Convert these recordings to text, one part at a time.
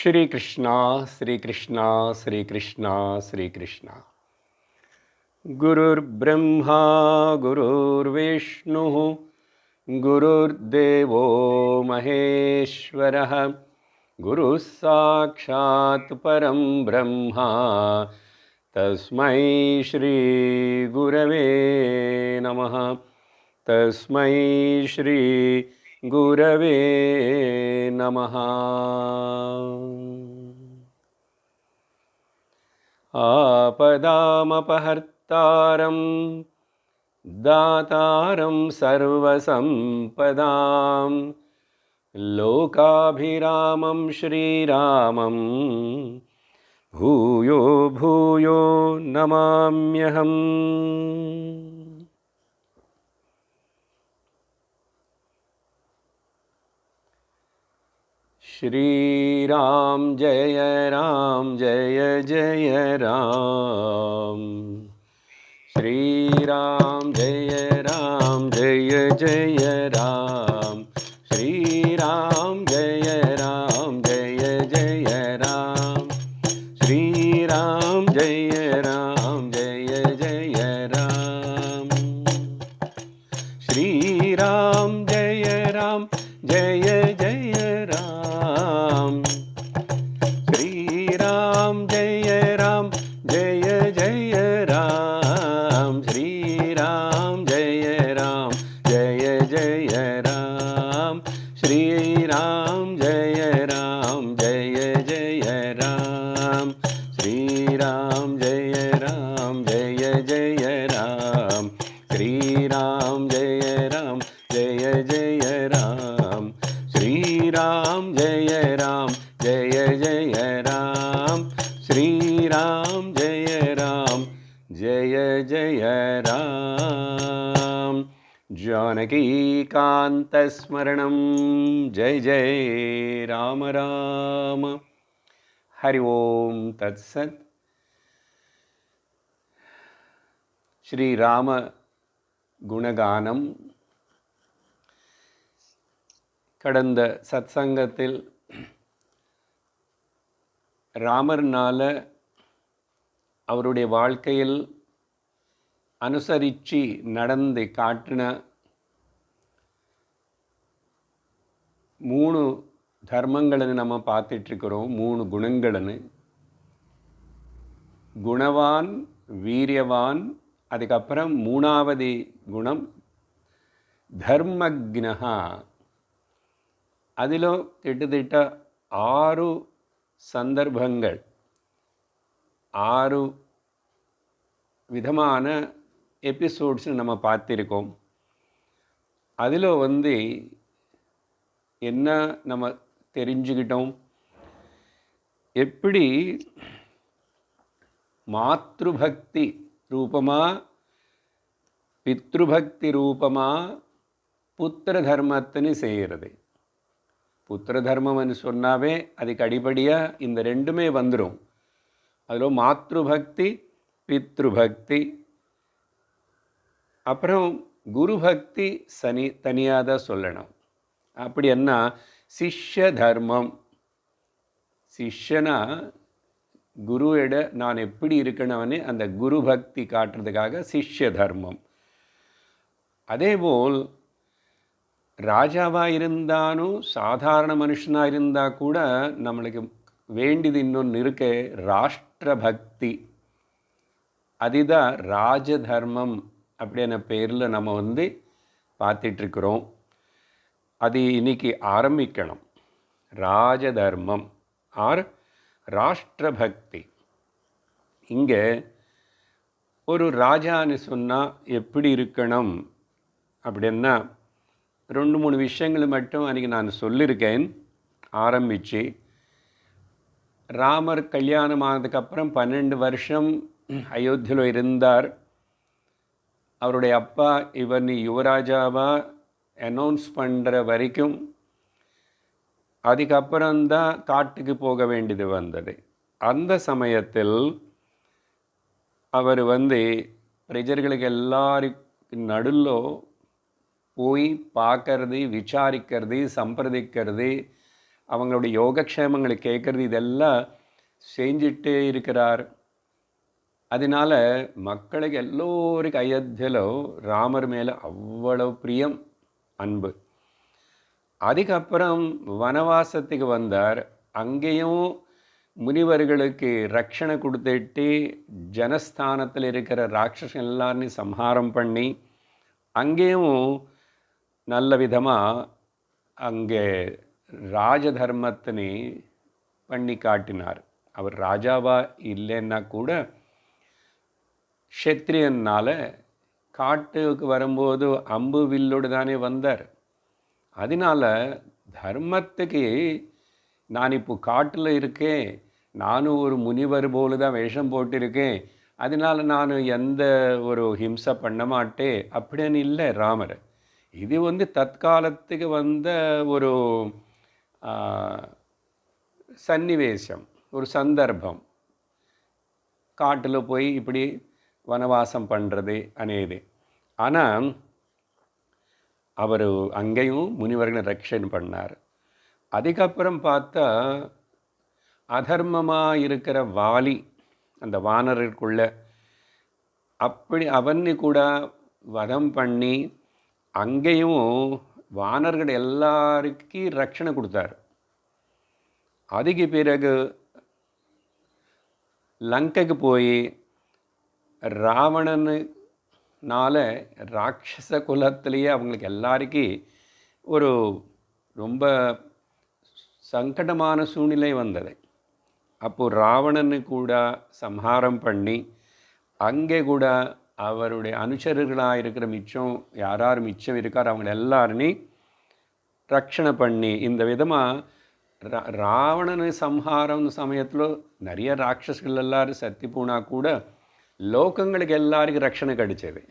श्री कृष्णा श्री कृष्णा श्री कृष्णा श्री कृष्णा। गुरुर्ब्रह्मा गुरुर्विष्णु गुरुर्देवो महेश्वरः गुरुः साक्षात् परं ब्रह्मा तस्मै श्री गुरवे नमः। तस्मै श्री गुरवे नमः। आपदामपहर्तारं दातारं सर्वसम्पदां लोकाभिरामं श्रीरामं भूयो भूयो नमाम्यहम्। श्रीराम जय जय राम। श्रीराम जय जय राम। श्रीराम जय जय राम। श्रीराम जय जय राम। श्रीराम जय जय राम। श्रीराम जय जय राम। श्रीराम जय जय राम। श्रीराम जय जय राम। श्रीराम जय जय राम। श्रीराम जय जय राम। श्रीराम जय जय राम। श्रीराम जय जय राम। जानकीकान्तस्मरणं जय जय राम राम। हरि ओम तत्सत्। श्री राम குணகானம். கடந்த சத்சங்கத்தில் ராமர்னால அவருடைய வாழ்க்கையில் அனுசரித்து நடந்து காட்டின 3 தர்மಗಳನ್ನು நம்ம பார்த்துட்ருக்கிறோம். 3 குணಗಳನ್ನು. குணவான், வீரியவான், அதுக்கப்புறம் 3வது குணம் தர்மக்னஹா. அதில் கிட்டத்தட்ட 6 சந்தர்ப்பங்கள், 6 விதமான எபிசோட்ஸ் நம்ம பார்த்திருக்கோம். அதில் என்ன நம்ம தெரிஞ்சுக்கிட்டோம்? எப்படி மாத்ருபக்தி ரூபமா, பித்ருபக்தி ரூபமா புத்திர தர்மத்தின்னு செய்கிறது. புத்திர தர்மம்னு சொன்னாவே அதுக்கு அடிப்படையாக இந்த 2மே வந்துடும். அதில் மாத்ருபக்தி, பித்ருபக்தி. அப்புறம் குரு பக்தி தனியாக தான் சொல்லணும். அப்படி என்ன? சிஷ்ய தர்மம். சிஷ்யனா குருவிட நான் எப்படி இருக்கணும்னு அந்த குரு பக்தி காட்டுறதுக்காக சிஷ்ய தர்மம். அதேபோல் ராஜாவாக இருந்தாலும் சாதாரண மனுஷனாக இருந்தால் கூட நம்மளுக்கு வேண்டியது இன்னொன்று இருக்க, ராஷ்டிர பக்தி. அதுதான் ராஜதர்மம் அப்படின்ற பேரில் நம்ம பார்த்துட்ருக்குறோம். அது இன்னைக்கு ஆரம்பிக்கணும். ராஜதர்மம் ஆர் ராஷ்டிரபக்தி. இங்கே ஒரு ராஜான்னு சொன்னால் எப்படி இருக்கணும் அப்படின்னா 2-3 விஷயங்கள் மட்டும் அன்றைக்கி நான் சொல்லியிருக்கேன். ஆரம்பித்து ராமர் கல்யாணம் ஆனதுக்கப்புறம் 12 வருஷம் அயோத்தியில் இருந்தார். அவருடைய அப்பா இவர் நீ யுவராஜாவாக அனௌன்ஸ் பண்ணுற வரைக்கும், அதுக்கப்புறம்தான் காட்டுக்கு போக வேண்டியது வந்தது. அந்த சமயத்தில் அவர் பிரஜர்களுக்கு எல்லாருக்கும் நடுவில் போய் பார்க்கறது, விசாரிக்கிறது, சம்பிரதிக்கிறது, அவங்களுடைய யோகக்ஷேமங்களை கேட்குறது இதெல்லாம் செஞ்சுட்டே இருக்கிறார். அதனால மக்களுக்கு எல்லோருக்கு அயோத்தியிலோ ராமர் மேலே அவ்வளோ பிரியம், அன்பு. அதுக்கப்புறம் வனவாசத்துக்கு வந்தார். அங்கேயும் முனிவர்களுக்கு ரட்சணை கொடுத்துட்டு ஜனஸ்தானத்தில் இருக்கிற ராட்சசன் எல்லாரையும் சம்ஹாரம் பண்ணி அங்கேயும் நல்ல விதமாக அங்கே ராஜதர்மத்தினை பண்ணி காட்டினார். அவர் ராஜாவா இல்லைன்னா கூட க்ஷத்ரியனால் காட்டுக்கு வரும்போது அம்பு வில்லோடு தானே வந்தார். அதனால் தர்மத்துக்கு நான் இப்போ காட்டில் இருக்கேன், நானும் ஒரு முனிவர் போல தான் வேஷம் போட்டிருக்கேன், அதனால் நான் எந்த ஒரு ஹிம்சை பண்ண மாட்டேன் அப்படின்னு இல்லை ராமர். இது தற்காலத்துக்கு வந்த ஒரு சன்னிவேசம், ஒரு சந்தர்ப்பம். காட்டில் போய் இப்படி வனவாசம் பண்ணுறது அநேது. ஆனால் அவர் அங்கேயும் முனிவர்களை ரட்சணை பண்ணார். அதுக்கப்புறம் பார்த்தா அதர்மமாக இருக்கிற வாலி, அந்த வானருக்குள்ள அப்படி அவனை கூட வதம் பண்ணி அங்கேயும் வானர்கள் எல்லாருக்கும் ரட்சணை கொடுத்தார். அதுக்கு பிறகு லங்கைக்கு போய் ராவணனால ராட்சச குலத்திலேயே அவங்களுக்கு எல்லாருக்கும் ஒரு ரொம்ப சங்கடமான சூழ்நிலை வந்தது. அப்போது ராவணனு கூட சம்ஹாரம் பண்ணி அங்கே கூட அவருடைய அனுசரர்களாக இருக்கிற மிச்சம் யார் மிச்சம் இருக்கார் அவங்க எல்லாருமே ரட்சணை பண்ணி இந்த விதமாக ராவணனு சம்ஹாரம் சமயத்தில் நிறைய ராட்சஸ்கள் எல்லாரும் சத்தி போனால் கூட லோகங்களுக்கு எல்லாருக்கும் ரட்சணை கிடைச்சது.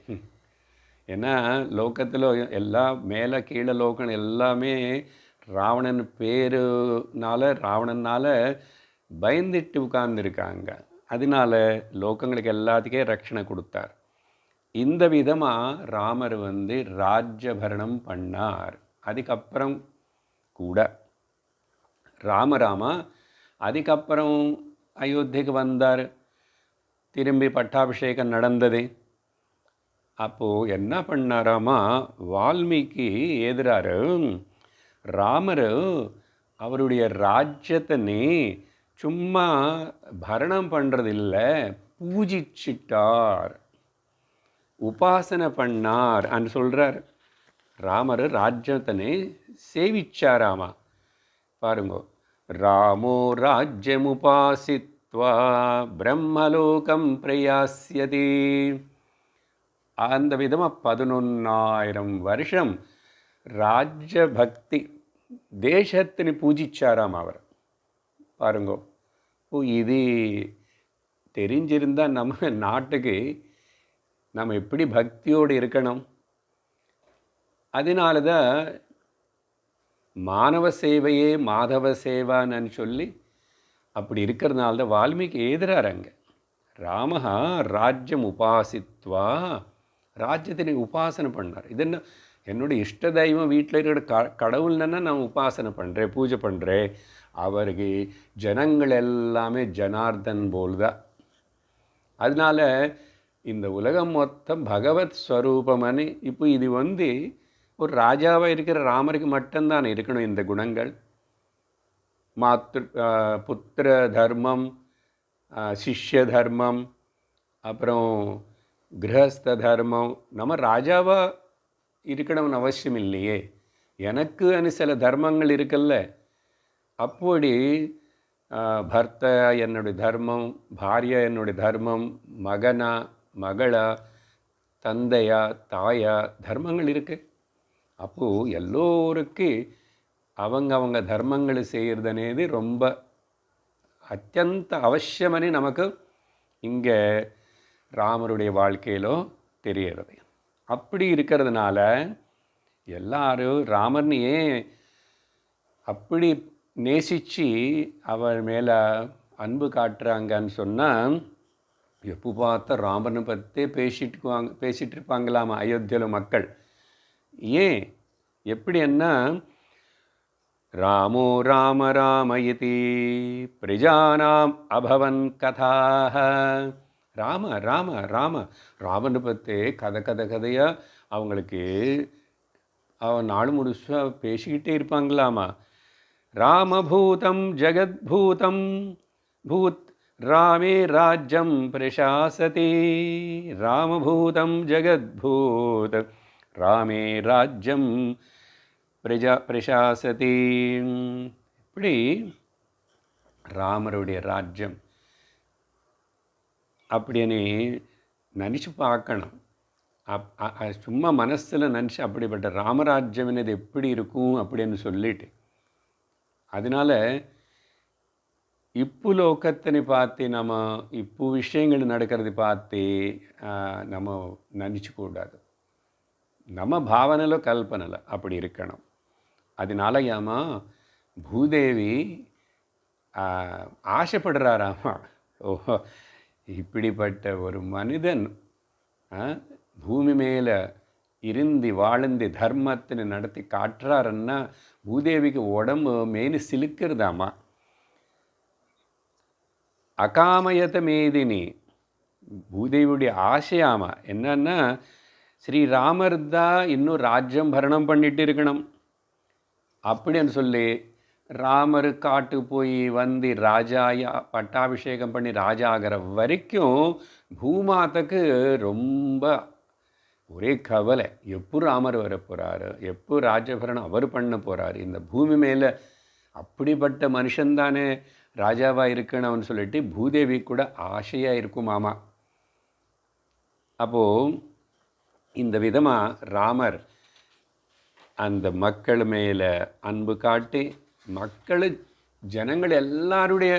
ஏன்னா லோகத்தில் எல்லா மேலே கீழே லோகம் எல்லாமே ராவணன் ராவணனால் பயந்துட்டு உட்கார்ந்துருக்காங்க. அதனால லோகங்களுக்கு எல்லாத்துக்கே ரட்சணை கொடுத்தார். இந்த விதமாக ராமர் ராஜ்யபரணம் பண்ணார். அதுக்கப்புறம் கூட ராமராமா அதுக்கப்புறம் அயோத்திக்கு வந்தார். திரும்பி பட்டாபிஷேகம் நடந்தது. அப்போது என்ன பண்ணாராமா, வால்மீகி எதிராரு ராமர் அவருடைய ராஜ்யத்தினை சும்மா பரணம் பண்ணுறதில்லை, பூஜிச்சிட்டார், உபாசனை பண்ணார் அன்னு சொல்கிறார். ராமர் ராஜ்யத்தினை சேவிச்சாராமா. பாருங்கோ, ராமோ ராஜ்யமுபாசித்வா பிரம்மலோகம் பிரயாஸ்யதி. அந்த விதமாக 11,000 வருஷம் ராஜ்யபக்தி தேசத்தினை பூஜிச்சாராம் அவர். பாருங்கோ, இது தெரிஞ்சிருந்தால் நம்ம நாட்டுக்கு நம்ம எப்படி பக்தியோடு இருக்கணும். அதனால தான் மானவ சேவையே மாதவ சேவான்னு சொல்லி அப்படி இருக்கிறதுனால தான் வால்மீகி எழுதுறாருங்க. ராமஹா ராஜ்யம் உபாசித்வா, ராஜ்யத்தினை உபாசனை பண்ணார். இது என்ன, என்னுடைய இஷ்ட தெய்வம் வீட்டில் இருக்கிற கடவுள்னா நான் உபாசனை பண்ணுறேன், பூஜை பண்ணுறேன். அவருக்கு ஜனங்கள் எல்லாமே ஜனார்தன் போல் தான். அதனால் இந்த உலகம் மொத்தம் பகவத் ஸ்வரூபம்னு இப்போ இது ஒரு ராஜாவாக இருக்கிற ராமருக்கு மட்டும்தான் இருக்கணும் இந்த குணங்கள். புத்திர தர்மம், சிஷ்ய தர்மம், அப்புறம் கிரகஸ்த தர்மம். நம்ம ராஜாவாக இருக்கணும்னு அவசியம் இல்லையே, எனக்கு சில தர்மங்கள் இருக்குல்ல. அப்படி பர்த்த என்னுடைய தர்மம், பாரியா என்னுடைய தர்மம், மகனா மகளா தந்தையா தாயா தர்மங்கள் இருக்குது. அப்போது எல்லோருக்கும் அவங்க தர்மங்களை செய்கிறதுனேது ரொம்ப அத்தியந்த அவசியமனு நமக்கு இங்கே ராமருடைய வாழ்க்கையிலோ தெரிகிறது. அப்படி இருக்கிறதுனால எல்லாரும் ராமர்னு ஏன் அப்படி நேசித்து அவர் மேலே அன்பு காட்டுறாங்கன்னு சொன்னால், எப்போ பார்த்தா ராமனை பற்றி பேசிகிட்டு இருப்பாங்களாமா அயோத்தியில் மக்கள். ஏன் எப்படின்னா, ராமோ ராம ராம இதி பிரஜானாம் அபவன் கதாஹ. ராம ராம ராம ராமனை பற்றி கதையாக அவங்களுக்கு அவன் நாள் முழுசாக பேசிக்கிட்டே இருப்பாங்களாமா. ராமபூதம் ஜெகத்பூதம் பூத் ராமே ராஜ்யம் பிரசாசதி. ராமபூதம் ஜெகத்பூத் ராமே ராஜ்யம் பிரசாசதி. இப்படி ராமருடைய ராஜ்யம் அப்படின்னு நினச்சி பார்க்கணும். சும்மா மனசில் நினச்சி அப்படிப்பட்ட ராமராஜ்யம் என்னது எப்படி இருக்கும் அப்படின்னு சொல்லிட்டு, அதனால் இப்பு லோகத்தினை பார்த்து நம்ம இப்போ விஷயங்கள் நடக்கிறது பார்த்து நம்ம நினச்சிக்கூடாது. நம்ம பாவனையில கல்பனையில் அப்படி இருக்கணும். அதனால ஏமா பூதேவி ஆசைப்படுறாராமா, ஓஹோ இப்படிப்பட்ட ஒரு மனிதன் பூமி மேலே இருந்து வாழ்ந்து தர்மத்தினை நடத்தி காட்டுறாருன்னா பூதேவிக்கு உடம்பு மேனு சிலுக்கிறதாமா. அகாமயத மேதினி பூதேவியுடைய ஆசையாமா என்னன்னா, ஸ்ரீராமர் தான் இன்னும் ராஜ்யம் பரணம் பண்ணிட்டு இருக்கணும் அப்படின்னு சொல்லி ராமர் காட்டு போய் வந்து ராஜாயா பட்டாபிஷேகம் பண்ணி ராஜா ஆகிற வரைக்கும் பூமாதக்கு ரொம்ப ஒரே கவலை. எப்போ ராமர் வர போகிறாரு, எப்போ ராஜபரணம் அவர் பண்ண போகிறாரு, இந்த பூமி மேலே அப்படிப்பட்ட மனுஷன்தானே ராஜாவாக இருக்கணும்னு சொல்லிட்டு பூதேவி கூட ஆசையாக இருக்குமாமா. அப்போது இந்த விதமாக ராமர் அந்த மக்கள் மேலே அன்பு காட்டி மக்கள் ஜனங்கள் எல்லாருடைய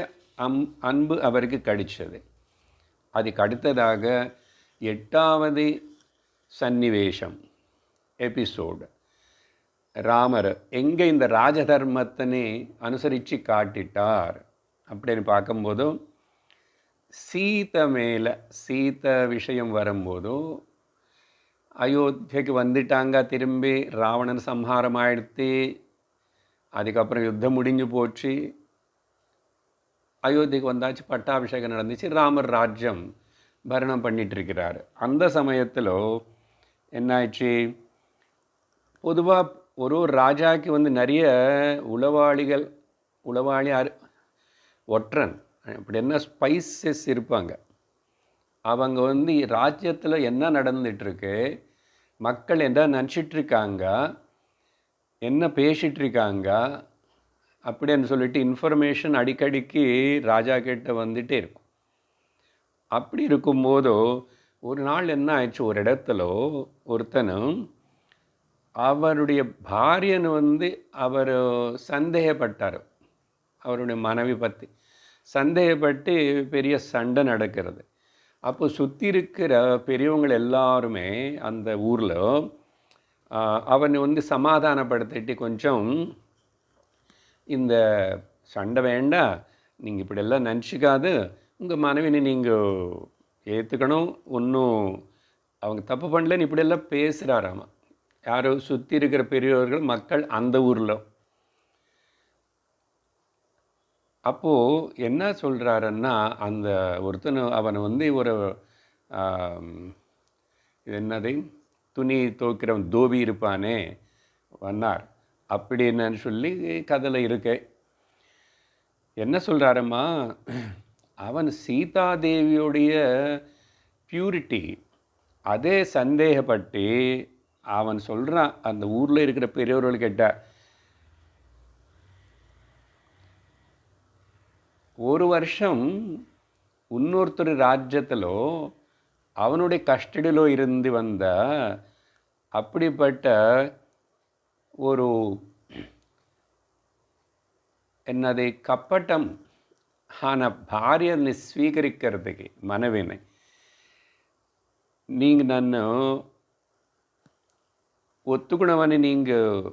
அன்பு அவருக்கு கிடைச்சது. அதுக்கு அடுத்ததாக 8வது சன்னிவேஷம் எபிசோடு, ராமர் எங்கே இந்த ராஜதர்மத்தினை அனுசரித்து காட்டிட்டார் அப்படின்னு பார்க்கும்போதும், சீதை மேலே சீதை விஷயம் வரும்போதும் அயோத்தியக்கு வந்துட்டாங்க. திரும்பி ராவணன் சம்ஹாரம் ஆயிடுத்து. அதுக்கப்புறம் யுத்தம் முடிஞ்சு போச்சு. அயோத்திக்கு வந்தாச்சு, பட்டாபிஷேகம் நடந்துச்சு, ராமர் ராஜ்யம் பரணம் பண்ணிகிட்ருக்கிறார். அந்த சமயத்தில் என்னாச்சு, பொதுவாக ஒரு ராஜாவுக்கு வந்து நிறைய உளவாளி ஒற்றன் அப்படி என்ன ஸ்பைசஸ் இருப்பாங்க. அவங்க வந்து ராஜ்யத்தில் என்ன நடந்துகிட்ருக்கு, மக்கள் என்ன நினச்சிட்ருக்காங்க, என்ன பேசிகிட்ருக்காங்க அப்படின்னு சொல்லிட்டு இன்ஃபர்மேஷன் அடிக்கடிக்கு ராஜா கிட்ட வந்துகிட்டே இருக்கும். அப்படி இருக்கும்போதோ ஒரு நாள் என்ன ஆயிடுச்சு, ஒரு இடத்துல ஒருத்தனும் அவருடைய பாரியன் வந்து அவர் சந்தேகப்பட்டார். அவருடைய மனைவி பற்றி சந்தேகப்பட்டு பெரிய சண்டை நடக்கிறது. அப்போ சுற்றி இருக்கிற பெரியவங்க எல்லாருமே அந்த ஊரில் அவனை வந்து சமாதானப்படுத்திட்டு, கொஞ்சம் இந்த சண்டை வேண்டாம், நீங்கள் இப்படியெல்லாம் நினச்சிக்காது, உங்கள் மனைவினை நீங்கள் ஏற்றுக்கணும், ஒன்றும் அவங்க தப்பு பண்ணலன்னு இப்படியெல்லாம் பேசுகிறாராமா. யாரோ சுற்றி இருக்கிற பெரியவர்கள் மக்கள் அந்த ஊரில். அப்போது என்ன சொல்கிறாருன்னா, அந்த ஒருத்தன் அவனை வந்து ஒரு என்னது துணி துவைக்கிறவன் தோபி இருப்பானே வந்தார் அப்படின்னு சொல்லி கதையில் இருக்கு. என்ன சொல்கிறாரம்மா, அவன் சீதாதேவியோடைய பியூரிட்டி அதே சந்தேகப்பட்டு அவன் சொல்கிறான். அந்த ஊரில் இருக்கிற பெரியவர்கள் கேட்ட, ஒரு வருஷம் இன்னொருத்தர் ராஜ்யத்திலோ அவனுடைய கஸ்டடியிலோ இருந்து வந்த அப்படிப்பட்ட ஒரு என்னது கப்பட்டம் ஆன பாரியனை ஸ்வீகரிக்கிறதுக்கு மனைவினை நீங்கள் நன்னு ஒத்துக்கணவனை நீங்கள்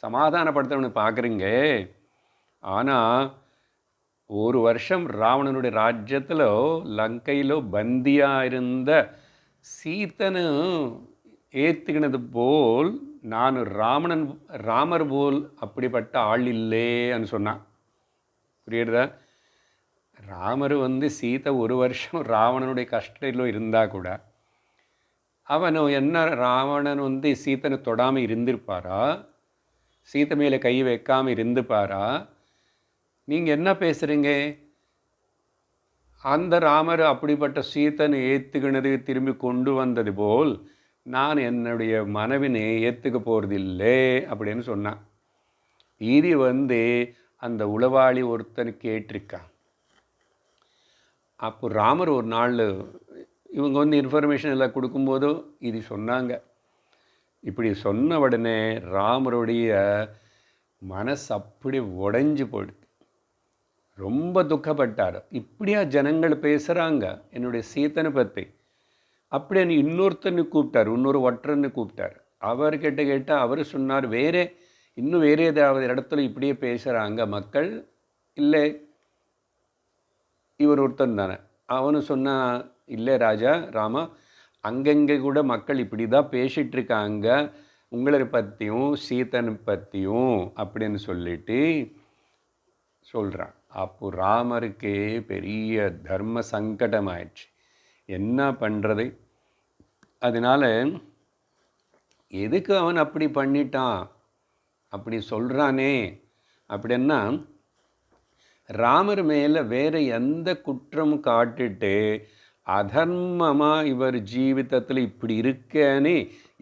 சமாதானப்படுத்தணும்னு பார்க்குறீங்க. ஆனால் ஒரு வருஷம் ராவணனுடைய ராஜ்யத்தில் லங்கையில் பந்தியாக இருந்த சீத்தனு ஏற்றுக்கினது போல் நான் ராமர் போல் அப்படிப்பட்ட ஆள் இல்லேன்னு சொன்னான். புரியுறதா? ராமர் சீதை ஒரு வருஷம் ராவணனுடைய கஷ்டத்தில் இருந்தால் கூட அவனு என்ன ராவணன் சீத்தனை தொடாமல் இருந்திருப்பாரா? சீத்தை மேலே கை வைக்காமல் இருந்துப்பாரா? நீங்கள் என்ன பேசுகிறீங்க? அந்த ராமர் அப்படிப்பட்ட சீத்தனை ஏற்றுக்கினது திரும்பி கொண்டு வந்தது போல் நான் என்னுடைய மனைவினை ஏற்றுக்க போகிறதில்லை அப்படின்னு சொன்னான். இது அந்த உளவாளி ஒருத்தன் கேட்டிருக்கான். அப்போ ராமர் ஒரு நாள் இவங்க இன்ஃபர்மேஷன் எல்லாம் கொடுக்கும்போதோ இது சொன்னாங்க. இப்படி சொன்ன உடனே ராமருடைய மனசு அப்படி உடைஞ்சு போயிடுது. ரொம்ப துக்கப்பட்டார். இப்படியா ஜனங்கள் பேசுகிறாங்க என்னுடைய சீத்தனை பற்றி? அப்படியே இன்னொருத்தன்னு கூப்பிட்டார், இன்னொரு ஒற்றன்னு கூப்பிட்டார். அவர்கிட்ட கேட்டால் அவர் சொன்னார், இன்னும் வேறு ஏதாவது இடத்துல இப்படியே பேசுகிறாங்க மக்கள். இல்லை, இவர் ஒருத்தன் தானே. அவனு சொன்னான், இல்லை ராஜா ராமா, அங்கங்கே கூட மக்கள் இப்படி தான் பேசிகிட்ருக்காங்க உங்களை பற்றியும் சீத்தனை பற்றியும் அப்படின்னு சொல்லிட்டு சொல்கிறான். அப்போ ராமருக்கு பெரிய தர்ம சங்கடம் ஆயிடுச்சு. என்ன பண்ணுறது? அதனால் எதுக்கு அவன் அப்படி பண்ணிட்டான் அப்படி சொல்கிறானே அப்படின்னா, ராமர் மேலே வேறு எந்த குற்றமும் காட்டிட்டு அதர்மமாக இவர் ஜீவிதத்தில் இப்படி இருக்கேன்னு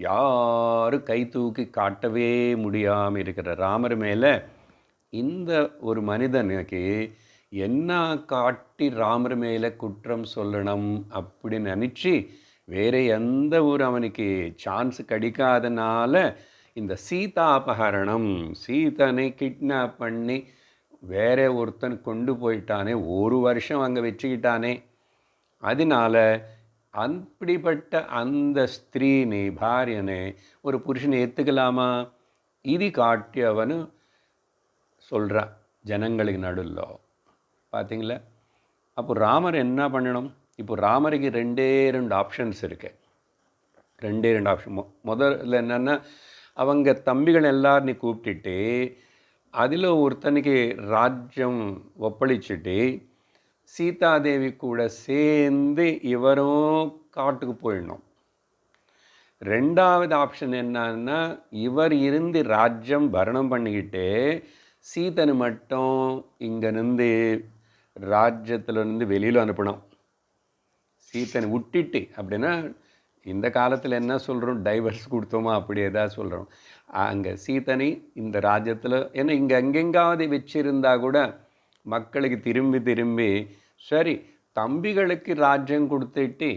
யாரும் கை தூக்கி காட்டவே முடியாமல் இருக்கிற ராமர் மேலே இந்த ஒரு மனிதனுக்கு என்ன காட்டி ராமர் மேலே குற்றம் சொல்லணும் அப்படின்னு நினச்சி வேறு எந்த ஒரு அவனுக்கு சான்ஸ் கிடைக்காதனால இந்த சீதா அபகரணம், சீதனை கிட்னாப் பண்ணி வேற ஒருத்தன் கொண்டு போயிட்டானே, ஒரு வருஷம் அங்கே வச்சுக்கிட்டானே. அதனால் அப்படிப்பட்ட அந்த ஸ்திரீனை, பாரியனை ஒரு புருஷனை ஏற்றுக்கலாமா? இது காட்டி அவனு சொல்கிறான் ஜனங்களுக்கு நடுவில். பார்த்தீங்களா? அப்போ ராமர் என்ன பண்ணணும்? இப்போ ராமருக்கு ரெண்டு ஆப்ஷன்ஸ் இருக்குது. ரெண்டு ஆப்ஷன். முதல்ல என்னென்னா, அவங்க தம்பிகள் எல்லாரையும் கூப்பிட்டுட்டு அதில் ஒருத்தனுக்கு ராஜ்யம் ஒப்பளிச்சுட்டு சீதாதேவி கூட சேர்ந்து இவரும் காட்டுக்கு போயிடணும். ரெண்டாவது ஆப்ஷன் என்னன்னா, இவர் இருந்து ராஜ்யம் பரணம் பண்ணிக்கிட்டு சீதனை மட்டும் இங்கேருந்து ராஜ்யத்திலேருந்து வெளியில் அனுப்பணும். சீதனை விட்டுட்டு, அப்படின்னா இந்த காலத்தில் என்ன சொல்கிறோம், டைவர்ஸ் கொடுத்தோமா அப்படி எதாவது சொல்கிறோம். அங்கே சீதனை இந்த ராஜ்யத்தில், ஏன்னா இங்கே அங்கெங்காவது வச்சுருந்தா கூட மக்களுக்கு திரும்பி சரி தம்பிகளுக்கு ராஜ்யம் கொடுத்துட்டு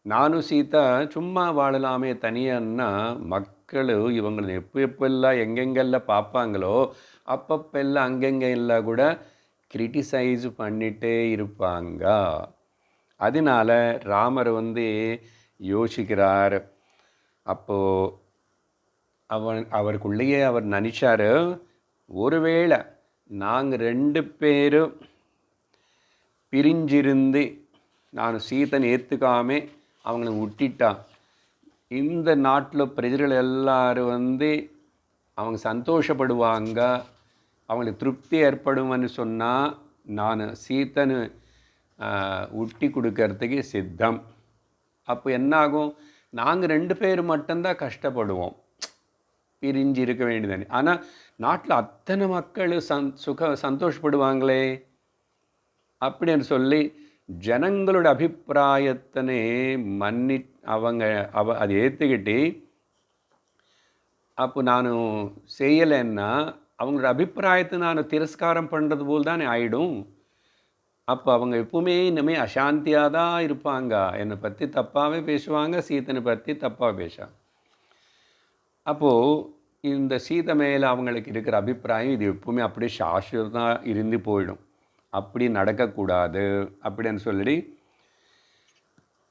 நானும் சீதா சும்மா வாழலாமே தனியான்னா மக்கள் இவங்களை எப்பெல்லாம் எங்கெங்கெல்லாம் பார்ப்பாங்களோ அப்பப்பெல்லாம் அங்கெங்கே எல்லாம் கூட கிரிட்டிசைஸ் பண்ணிகிட்டே இருப்பாங்க. அதனால் ராமர் யோசிக்கிறார். அப்போது அவருக்குள்ளேயே அவர் நினச்சார், ஒருவேளை நாங்கள் 2 பேரும் பிரிஞ்சிருந்து நான் சீதனை ஏற்றுக்காமே அவங்கள விட்டுட்டா இந்த நாட்டில் பிரஜைகள் எல்லோரும் அவங்க சந்தோஷப்படுவாங்க, அவங்களுக்கு திருப்தி ஏற்படும்னு சொன்னால் நான் சீதனை விட்டி கொடுக்கறதுக்கு சித்தம். அப்போ என்னாகும், நாங்கள் 2 பேர் மட்டும்தான் கஷ்டப்படுவோம், பிரிஞ்சு இருக்க வேண்டியதானே. ஆனால் நாட்டில் அத்தனை மக்கள் சந்தோஷப்படுவாங்களே அப்படின்னு சொல்லி ஜனங்களோட அபிப்பிராயத்தினே அதை ஏற்றுக்கிட்டு, அப்போ நான் செய்யலைன்னா அவங்களோட அபிப்பிராயத்தை நான் திரஸ்காரம் பண்ணுறது போல் தானே ஆகிடும். அப்போ அவங்க எப்பவுமே இனிமேல் அசாந்தியாக தான் இருப்பாங்க, என்னை பற்றி தப்பாகவே பேசுவாங்க, சீதனை பற்றி தப்பாக பேசுவாங்க. அப்போது இந்த சீதை மேலே அவங்களுக்கு இருக்கிற அபிப்பிராயம் இது எப்பவுமே அப்படியே சாஸ்வதமாக இருந்து போயிடும், அப்படி நடக்கக்கூடாது அப்படின்னு சொல்லி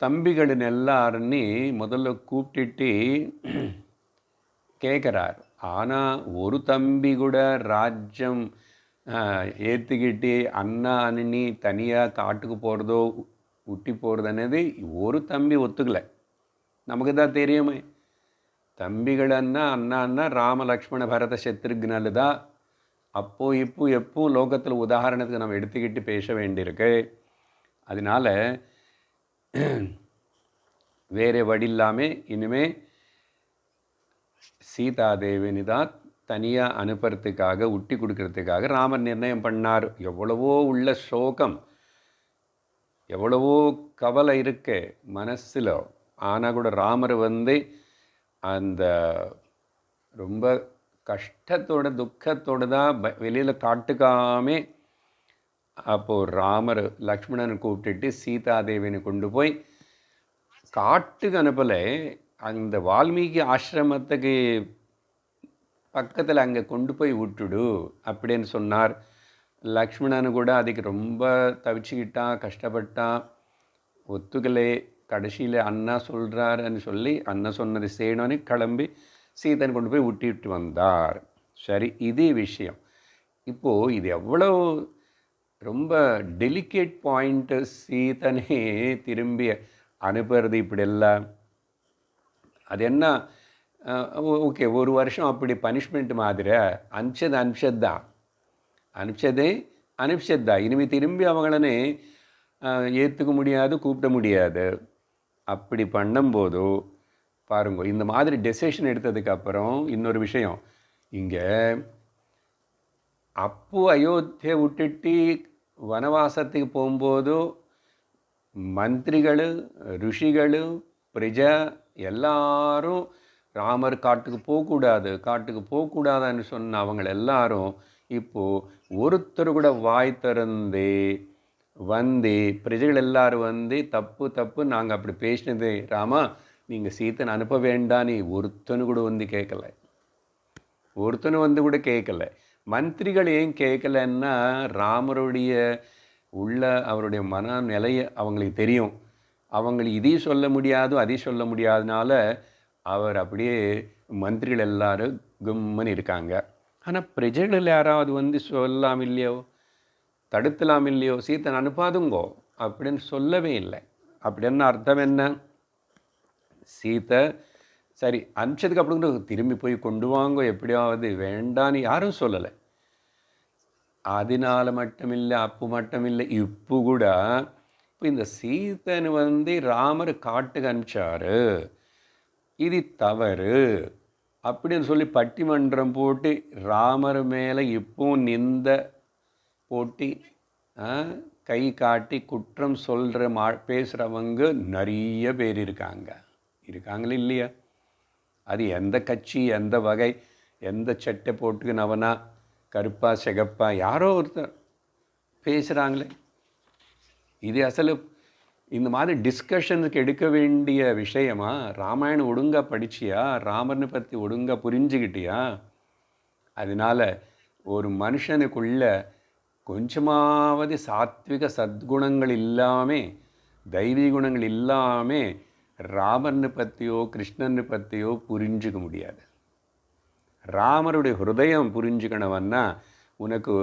தம்பிகளின் எல்லாருன்னு முதல்ல கூப்பிட்டுட்டு கேட்குறார். ஆனால் ஒரு தம்பி கூட ராஜ்யம் ஏற்றுக்கிட்டு அண்ணா அண்ணி தனியாக காட்டுக்கு போகிறதோ விட்டி போகிறது అనేది ஒரு தம்பி ஒத்துக்கலை. நமக்கு தான் தெரியுமே, தம்பிகளன்னா அண்ணா ராம லக்ஷ்மண பரத சத்ருக்னல் தான் அப்போ இப்போ எப்போ லோகத்தில் உதாரணத்துக்கு நம்ம எடுத்துக்கிட்டு பேச வேண்டியிருக்கு. அதனால வேறு வழி இல்லாமல் இனிமே சீதாதேவினி தான் தனியாக அனுப்புறதுக்காக உட்டி கொடுக்கறதுக்காக ராமர் நிர்ணயம் பண்ணார். எவ்வளவோ உள்ள சோகம், எவ்வளவோ கவலை இருக்கு மனசில். ஆனால் கூட ராமர் அந்த ரொம்ப கஷ்டத்தோட துக்கத்தோடு தான் வெளியில் காட்டுக்காமே அப்போது ராமர் லக்ஷ்மணனை கூப்பிட்டுட்டு சீதாதேவினை கொண்டு போய் காட்டுக்கு அனுப்பலை, அந்த வால்மீகி ஆசிரமத்துக்கு பக்கத்தில் அங்கே கொண்டு போய் விட்டுடு அப்படின்னு சொன்னார். லக்ஷ்மணனு கூட அதுக்கு ரொம்ப தவிச்சுக்கிட்டான், கஷ்டப்பட்டான், ஒத்துக்கலே. கடைசியில் அண்ணா சொல்கிறாருன்னு சொல்லி அண்ணா சொன்னது செய்யணும்னு கிளம்பி சீதனை கொண்டு போய் விட்டு வந்தார். சரி, இதே விஷயம் இப்போது இது எவ்வளோ ரொம்ப டெலிகேட் பாயிண்ட்டு. சீதனே திரும்பி அனுப்புறது இப்படியெல்லாம் அது என்ன ஓகே, ஒரு வருஷம் அப்படி பனிஷ்மெண்ட் மாதிரி அனுப்பிச்சதே இனிமேல் திரும்பி அவங்களனே ஏற்றுக்க முடியாது, கூப்பிட முடியாது. அப்படி பண்ணும்போது பாருங்க, இந்த மாதிரி டெசிஷன் எடுத்ததுக்கப்புறம் இன்னொரு விஷயம், இங்கே அப்போ அயோத்தியை விட்டுட்டு வனவாசத்துக்கு போகும்போது மந்திரிகள், ரிஷிகள், பிரஜா எல்லாரும் ராமர் காட்டுக்கு போகக்கூடாதுன்னு சொன்ன அவங்க எல்லாரும் இப்போது ஒருத்தர் கூட வாய் திறந்து பிரஜைகள் எல்லாரும் தப்பு நாங்கள் அப்படி பேசினது ராமா, நீங்கள் சீத்தனை அனுப்ப வேண்டாம் நீ ஒருத்தனு கூட கேட்கல. கூட கேட்கல. மந்திரிகள் ஏன் கேட்கலன்னா ராமருடைய அவருடைய மனநிலையை அவங்களுக்கு தெரியும். அவங்களுக்கு இதையும் சொல்ல முடியாது, அதையும் சொல்ல முடியாதனால அவர் அப்படியே மந்திரிகள் எல்லாரும் கும்மன்னு இருக்காங்க. ஆனால் பிரஜைகள் யாராவது சொல்லலாம் இல்லையோ, தடுத்தலாம் இல்லையோ, சீத்தனை அனுப்பாதுங்கோ அப்படின்னு சொல்லவே இல்லை. அப்படின்னு அர்த்தம் என்ன? சீத்தை சரி அனுப்பிச்சதுக்கு அப்புறம் திரும்பி போய் கொண்டு வாங்கோ எப்படியாவது, வேண்டான்னு யாரும் சொல்லலை. அதனால மட்டுமில்லை, அப்போ மட்டுமில்லை, இப்போ கூட இப்போ இந்த சீத்தனை ராமர் காட்டுக்கு அனுப்பிச்சாரு, இது தவறு அப்படின்னு சொல்லி பட்டிமன்றம் போட்டு ராமர் மேலே இப்போ நிந்த போட்டி கை காட்டி குற்றம் சொல்கிற பேசுகிறவங்க நிறைய பேர் இருக்காங்களே இல்லையா? அது எந்த கட்சி, எந்த வகை, எந்த சட்டை போட்டுக்கினவனா, கருப்பா சிகப்பா, யாரோ ஒருத்தர் பேசுகிறாங்களே. இது அசல் இந்த மாதிரி டிஸ்கஷனுக்கு எடுக்க வேண்டிய விஷயமா? ராமாயணம் ஒழுங்காக படிச்சியா? ராமனை பற்றி ஒழுங்காக புரிஞ்சுக்கிட்டியா? அதனால் ஒரு மனுஷனுக்குள்ள கொஞ்சமாவது சாத்விக சத்குணங்கள் இல்லாமல், தெய்வீ குணங்கள் இல்லாமல் ராமனை பற்றியோ கிருஷ்ணனை பற்றியோ புரிஞ்சுக்க முடியாது. ராமருடைய ஹிருதயம் புரிஞ்சுக்கணும்னா உனக்கு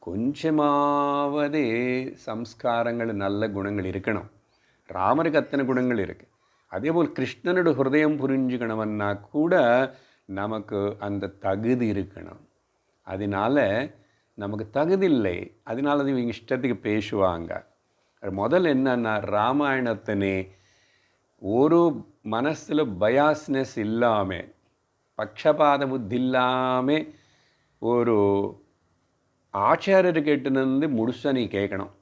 கொஞ்சமாவது சம்ஸ்காரங்கள், நல்ல குணங்கள் இருக்கணும். ராமருக்கு அத்தனை குணங்கள் இருக்குது. அதேபோல் கிருஷ்ணனோட ஹிருதயம் புரிஞ்சுக்கணும்னா கூட நமக்கு அந்த தகுதி இருக்கணும். அதனால நமக்கு தகுதி இல்லை, அதனால இவங்க இஷ்டத்துக்கு பேசுவாங்க. முதல்ல என்னன்னா, ராமாயணத்தினே ஒரு மனசில் பயாஸ்னஸ் இல்லாமல், பக்ஷபாத புத்தி இல்லாமல் ஒரு ஆச்சாரியர்கிட்ட முழுசாக நீ கேட்கணும்.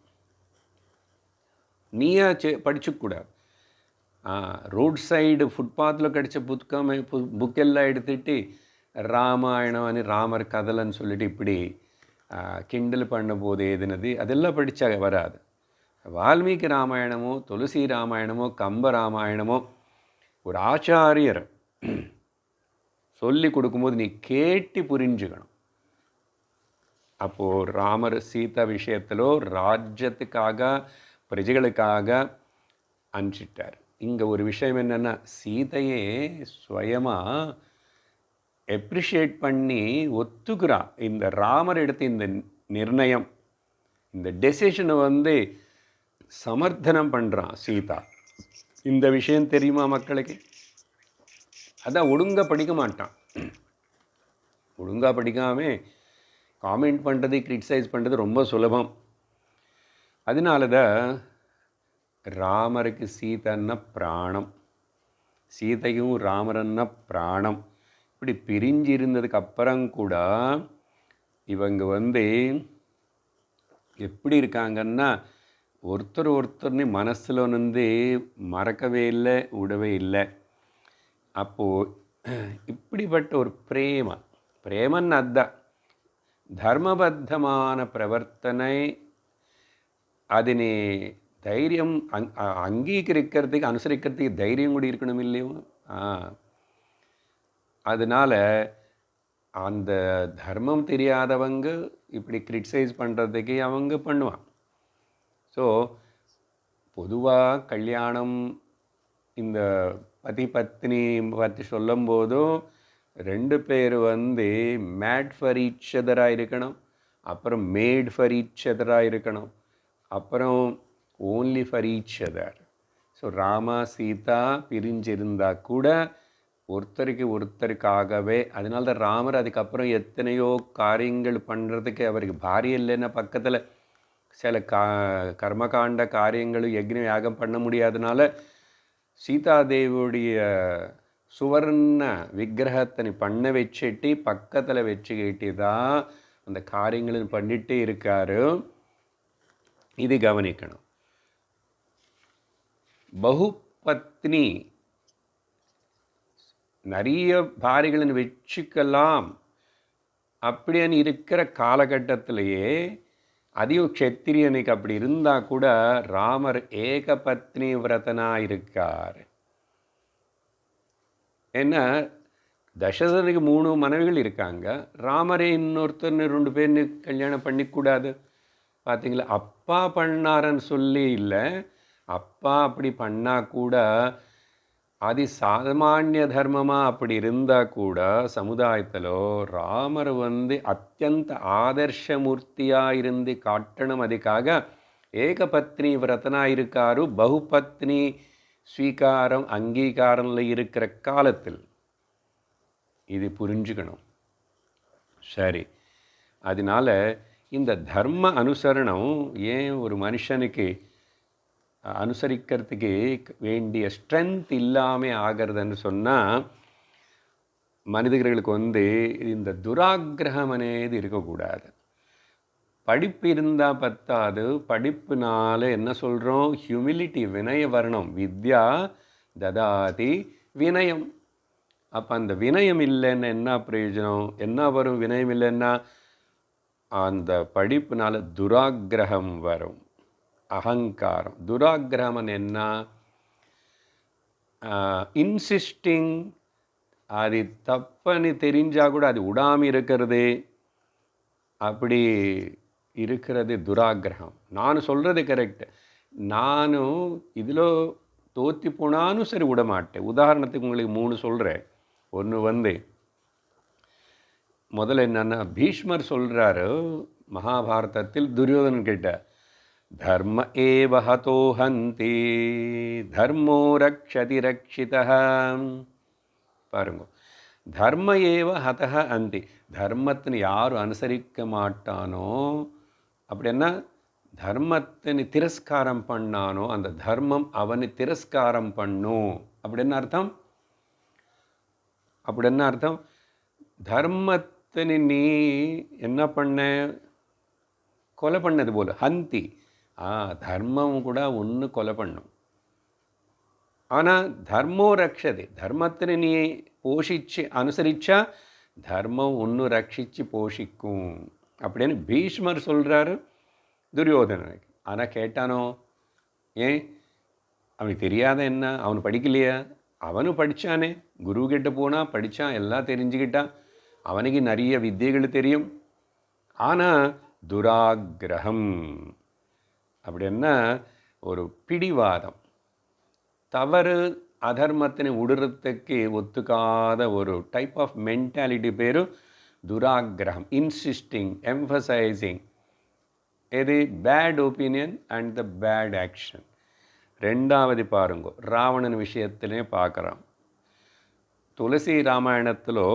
நீயா படிச்சுக்கூடாது. ரோட் சைடு ஃபுட்பாத்தில் கிடச்ச புக்கெல்லாம் எடுத்துட்டு ராமாயணம் అని ராமர் கதலைன்னு சொல்லிட்டு இப்படி கிண்டல் பண்ணும்போது எதுனது அதெல்லாம் படித்தா வராது. வால்மீகி ராமாயணமோ, துளசி ராமாயணமோ, கம்ப ராமாயணமோ ஒரு ஆச்சாரியர் சொல்லி கொடுக்கும்போது நீ கேட்டு புரிஞ்சுக்கணும். அப்போது ராமர் சீதா விஷயத்திலோ ராஜ்யத்துக்காக, பிரஜைகளுக்காக அனுப்பிச்சிட்டார். இங்கே ஒரு விஷயம் என்னென்னா, சீதையே சுயமாக எப்ரிஷியேட் பண்ணி ஒத்துக்கிறான். இந்த ராமர் எடுத்த இந்த நிர்ணயம், இந்த டெசிஷனை சமர்த்தனம் பண்ணுறான் சீதா. இந்த விஷயம் தெரியுமா மக்களுக்கு? அதான் ஒழுங்காக படிக்க மாட்டான். ஒழுங்காக படிக்காமல் காமெண்ட் பண்ணுறது, கிரிட்டிசைஸ் பண்ணுறது ரொம்ப சுலபம். அதனால தான் ராமருக்கு சீதன்னா பிராணம், சீதையும் ராமரன்னா பிராணம். இப்படி பிரிஞ்சு இருந்ததுக்கு அப்புறம் கூட இவங்க எப்படி இருக்காங்கன்னா, ஒருத்தர்னு மனசில் மறக்கவே இல்லை, விடவே இல்லை. அப்போது இப்படிப்பட்ட ஒரு பிரேமன்னு அதுதான் தர்மபத்தமான பிரவர்த்தனை. அதினை தைரியம் அங்கீகரிக்கிறதுக்கு, அனுசரிக்கிறதுக்கு தைரியம் கூட இருக்கணும் இல்லையோ. அதனால் அந்த தர்மம் தெரியாதவங்க இப்படி கிரிட்டிசைஸ் பண்ணுறதுக்கு அவங்க பண்ணுவான். ஸோ பொதுவாக கல்யாணம் இந்த பதி பத்னி பற்றி சொல்லும் போதும் 2 பேர் மேட் ஃபார் ஈச் அதராக இருக்கணும், அப்புறம் மேட் ஃபார் ஈச் அதராக இருக்கணும், அப்புறம் only for each other. So Rama Sita பிரிஞ்சிருந்தால் கூட ஒருத்தருக்காகவே. அதனால தான் ராமர் அதுக்கப்புறம் எத்தனையோ காரியங்கள் பண்ணுறதுக்கு, அவருக்கு பாரியம் இல்லைன்னா பக்கத்தில் சில கர்மகாண்ட காரியங்களும் யக்ஞம் யாகம் பண்ண முடியாதனால சீதாதேவியுடைய சுவர்ண விக்கிரகத்தை பண்ண வச்சுட்டு பக்கத்தில் வச்சுக்கிட்டு தான் அந்த காரியங்களும் பண்ணிகிட்டே இருக்காரு. இது கவனிக்கணும். பகுபத்னி நிறைய பாரிகளை வச்சுக்கலாம் அப்படின்னு இருக்கிற காலகட்டத்திலேயே, அதையும் க்ஷத்திரியனுக்கு அப்படி இருந்தால் கூட ராமர் ஏகபத்னி விரதனாக இருக்கார். ஏன்னா தசரதனுக்கு 3 மனைவிகள் இருக்காங்க, ராமரே இன்னொருத்தர் 2 பேர் கல்யாணம் பண்ணிக்கூடாது. பார்த்தீங்களா, அப்பா பண்ணாரன்னு சொல்லி இல்லை, அப்பா அப்படி பண்ணால் கூட அது சாமானிய தர்மமாக அப்படி இருந்தால் கூட சமுதாயத்தில் ராமர் அத்தியந்த ஆதர்ஷமூர்த்தியாக இருந்து காட்டணும். அதுக்காக ஏகபத்னி விரதனாக இருக்காரு. பகுபத்னி ஸ்வீகாரம் அங்கீகாரம்ல இருக்கிற காலத்தில் இது புரிஞ்சுக்கணும். சரி, அதனால் இந்த தர்ம அனுசரணம் ஏன் ஒரு மனுஷனுக்கு அனுசரிக்கிறதுக்கு வேண்டிய ஸ்ட்ரென்த் இல்லாமல் ஆகிறதுன்னு சொன்னால், மனிதர்களுக்கு இந்த துராகிரகம் అనేది இருக்கக்கூடாது. படிப்பு இருந்தால் பத்தாது, படிப்புனால என்ன சொல்கிறோம், ஹியூமிலிட்டி, வினய வரணும். வித்யா ததாதி வினயம். அப்போ அந்த வினயம் இல்லைன்னா என்ன பிரயோஜனம், என்ன வரும்? வினயம் இல்லைன்னா அந்த படிப்புனால துராகிரகம் வரும், அகங்காரம். துராகிரகம் என்ன, இன்சிஸ்டிங், அது தப்புன்னு தெரிஞ்சால் கூட அது விடாமல் இருக்கிறது, அப்படி இருக்கிறது துராகிரகம். நான் சொல்கிறது கரெக்டு, நானும் இதில் தோற்றி போனாலும் சரி விட மாட்டேன். உதாரணத்துக்கு உங்களுக்கு 3 சொல்கிறேன். ஒன்று முதல்ல என்னென்னா, பீஷ்மர் சொல்கிறாரு மகாபாரதத்தில் துரியோதனன் கிட்ட, தர்ம ஏவ ஹதோ ஹந்தி தர்மோ ரக்ஷதி ரக்ஷிதः. பாருங்க, தர்ம ஏவ ஹதஹ அந்தி, தர்மத்தினை யாரும் அனுசரிக்க மாட்டானோ, அப்படின்னா தர்மத்தினை திரஸ்காரம் பண்ணானோ அந்த தர்மம் அவனை திரஸ்காரம் பண்ணும். அப்படி என்ன அர்த்தம்? தர்மத்தினை நீ என்ன பண்ண, கொலை பண்ணது போல. ஹந்தி, தர்மம் கூட ஒன்று கொலை பண்ணும். ஆனால் தர்மோ ரக்ஷதி, தர்மத்தினை நீ போஷிச்சு அனுசரித்தா தர்மம் ஒன்று ரட்சித்து போஷிக்கும் அப்படின்னு பீஷ்மர் சொல்கிறாரு துரியோதனனுக்கு. ஆனால் கேட்டானோ, ஏன் அவனுக்கு தெரியாத என்ன, அவனு படிக்கலையா? அவனும் படித்தானே, குருக்கிட்ட போனால் படித்தான், எல்லாம் தெரிஞ்சுக்கிட்டான், அவனுக்கு நிறைய வித்தியைகள் தெரியும். ஆனால் துராகிரகம் அப்படின்னா ஒரு பிடிவாதம், தவறு அதர்மத்தினை விடுறதுக்கு ஒத்துக்காத ஒரு டைப் ஆஃப் மென்டாலிட்டி பேர் துராகிரகம். இன்சிஸ்டிங், எம்ஃபசைசிங், இது bad opinion and the bad action. ரெண்டாவது பாருங்க, ராவணன் விஷயத்திலே பார்க்குறான். துளசி ராமாயணத்தில்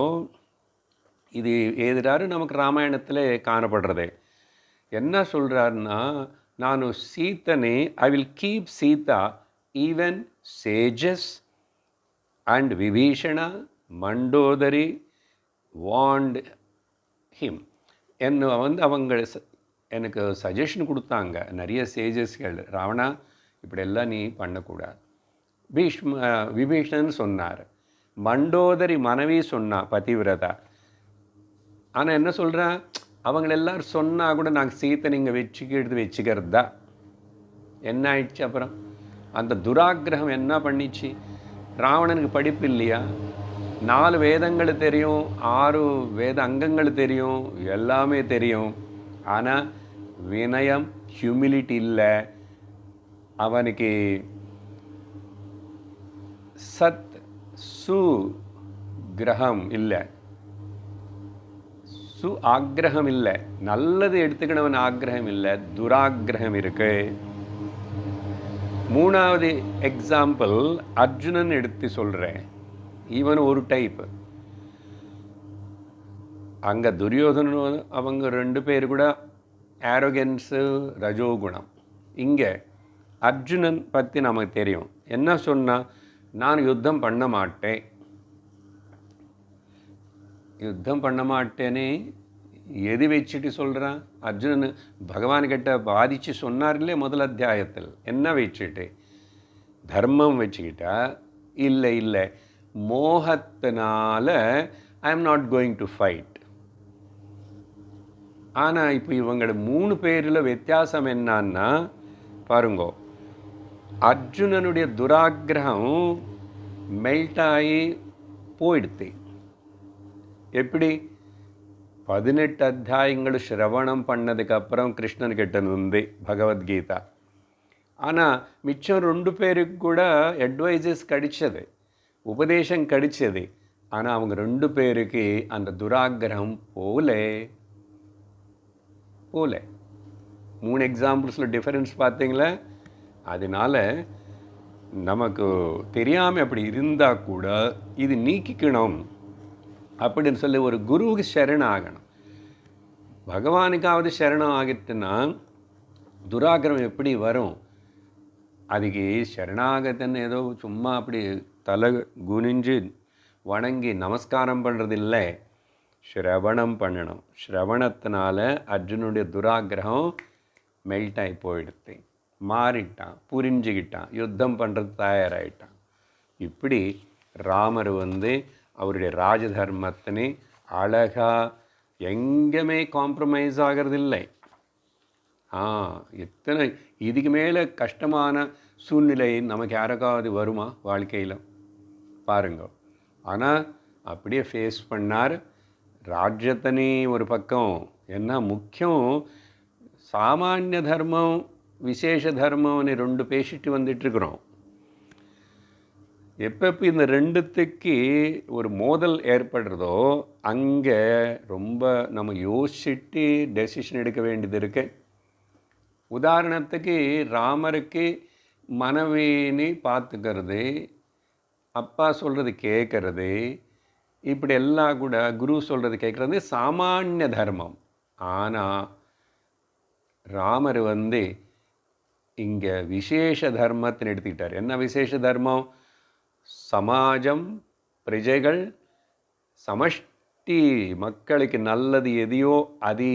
இது எழுதுறாரு, நமக்கு ராமாயணத்தில் காணப்படுறது. என்ன சொல்கிறாருன்னா, நான் சீத்தனை I will keep Sita even sages and Vibhishana Mandodari want him. என்ன அவங்க எனக்கு சஜஷன் கொடுத்தாங்க நிறைய சேஜஸ்கள். ராவணா இப்படியெல்லாம் நீ பண்ணக்கூடாது. விபீஷணன் சொன்னார், மண்டோதரி மனைவி சொன்னா பதிவிரதா. ஆனால் என்ன சொல்கிறா, அவங்களெல்லாரும் சொன்னால் கூட நாங்கள் சீத்தை நீங்கள் வச்சுக்கிறது தான். என்ன ஆயிடுச்சு அப்புறம்? அந்த துராகிரகம் என்ன பண்ணிச்சு? ராவணனுக்கு படிப்பு இல்லையா? 4 வேதங்கள் தெரியும், 6 வேத அங்கங்கள் தெரியும், எல்லாமே தெரியும். ஆனால் வினயம் ஹியூமிலிட்டி இல்லை அவனுக்கு. சத் சு கிரகம் இல்லை, சு ஆக்ரகம் இல்லை, நல்லது எடுத்துக்கணவன் ஆக்ரகம் இல்லை, துராகிரகம் இருக்கு. 3வது எக்ஸாம்பிள் அர்ஜுனன் எடுத்து சொல்கிறேன். ஈவன் ஒரு டைப். அங்கே துரியோதனன் அவங்க 2 பேர் கூட ஆரோகன்ஸு ரஜோகுணம். இங்கே அர்ஜுனன் பற்றி நமக்கு தெரியும். என்ன சொன்னால், நான் யுத்தம் பண்ண மாட்டேன், யுத்தம் பண்ண மாட்டேனே எது வச்சுட்டு சொல்கிறான்? அர்ஜுனன் பகவான்கிட்ட பாதித்து சொன்னார் இல்லையே முதல் அத்தியாயத்தில். என்ன வச்சுட்டு? தர்மம் வச்சுக்கிட்டா இல்லை இல்லை, மோகத்தினால I am not going to fight. ஆனால் இப்போ இவங்களோட 3 பேரில் வித்தியாசம் என்னன்னா பாருங்கோ, அர்ஜுனனுடைய துராகிரகம் மெல்ட் ஆகி போயிடுத்து. எப்படி? 18 அத்தியாயங்கள் சிரவணம் பண்ணதுக்கப்புறம் கிருஷ்ணன் கிட்ட வந்து பகவத்கீதா. ஆனால் மிச்சம் 2 பேருக்கு கூட அட்வைசஸ் கிடைச்சது, உபதேசம் கிடைச்சது. ஆனால் அவங்க 2 பேருக்கு அந்த துராகிரகம் போல 3 எக்ஸாம்பிள்ஸில் டிஃபரன்ஸ் பார்த்தீங்களா? அதனால் நமக்கு தெரியாமல் அப்படி இருந்தால் கூட இது நீக்கிக்கணும் அப்படின்னு சொல்லி ஒரு குருவுக்கு சரணம் ஆகணும். பகவானுக்காவது சரணம் ஆகிட்டுன்னா துராகிரகம் எப்படி வரும்? அதுக்கு சரணாகத்தன்னு ஏதோ சும்மா அப்படி தலை குனிஞ்சு வணங்கி நமஸ்காரம் பண்ணுறதில்லை, ஸ்ரவணம் பண்ணணும். ஸ்ரவணத்தினால அர்ஜுனுடைய துராகிரகம் மெல்ட் ஆகி போயிடுத்து, மாறிட்டான், புரிஞ்சுக்கிட்டான், யுத்தம் பண்ணுறது தயாராகிட்டான். இப்படி ராமர் வந்து அவருடைய ராஜதர்மத்தினை அழகாக எங்கேயுமே காம்ப்ரமைஸ் ஆகிறதில்லை. எத்தனை இதுக்கு மேலே கஷ்டமான சூழ்நிலை நமக்கு யாருக்காவது வருமா வாழ்க்கையில்? பாருங்க. ஆனால் அப்படியே ஃபேஸ் பண்ணார். ராஜ்யத்தனே ஒரு பக்கம் என்ன முக்கியம், சாமானிய தர்மம் விசேஷ தர்மம்னு 2 பேசிட்டு வந்துட்டுருக்குறோம். எப்போ இந்த 2த்துக்கு ஒரு மோதல் ஏற்படுறதோ அங்கே ரொம்ப நம்ம யோசிச்சுட்டு டெசிஷன் எடுக்க வேண்டியது இருக்கு. உதாரணத்துக்கு ராமருக்கு மனைவினி பார்த்துக்கிறது, அப்பா சொல்கிறது கேட்கறது, இப்படி எல்லாம் கூட குரு சொல்கிறது கேட்குறது சாமானிய தர்மம். ஆனால் ராமர் வந்து இங்கே விசேஷ தர்மத்தின்னு எடுத்துக்கிட்டார். என்ன விசேஷ தர்மம்? சமாஜம், பிரஜைகள், சமஷ்டி மக்களுக்கு நல்லது எதையோ அது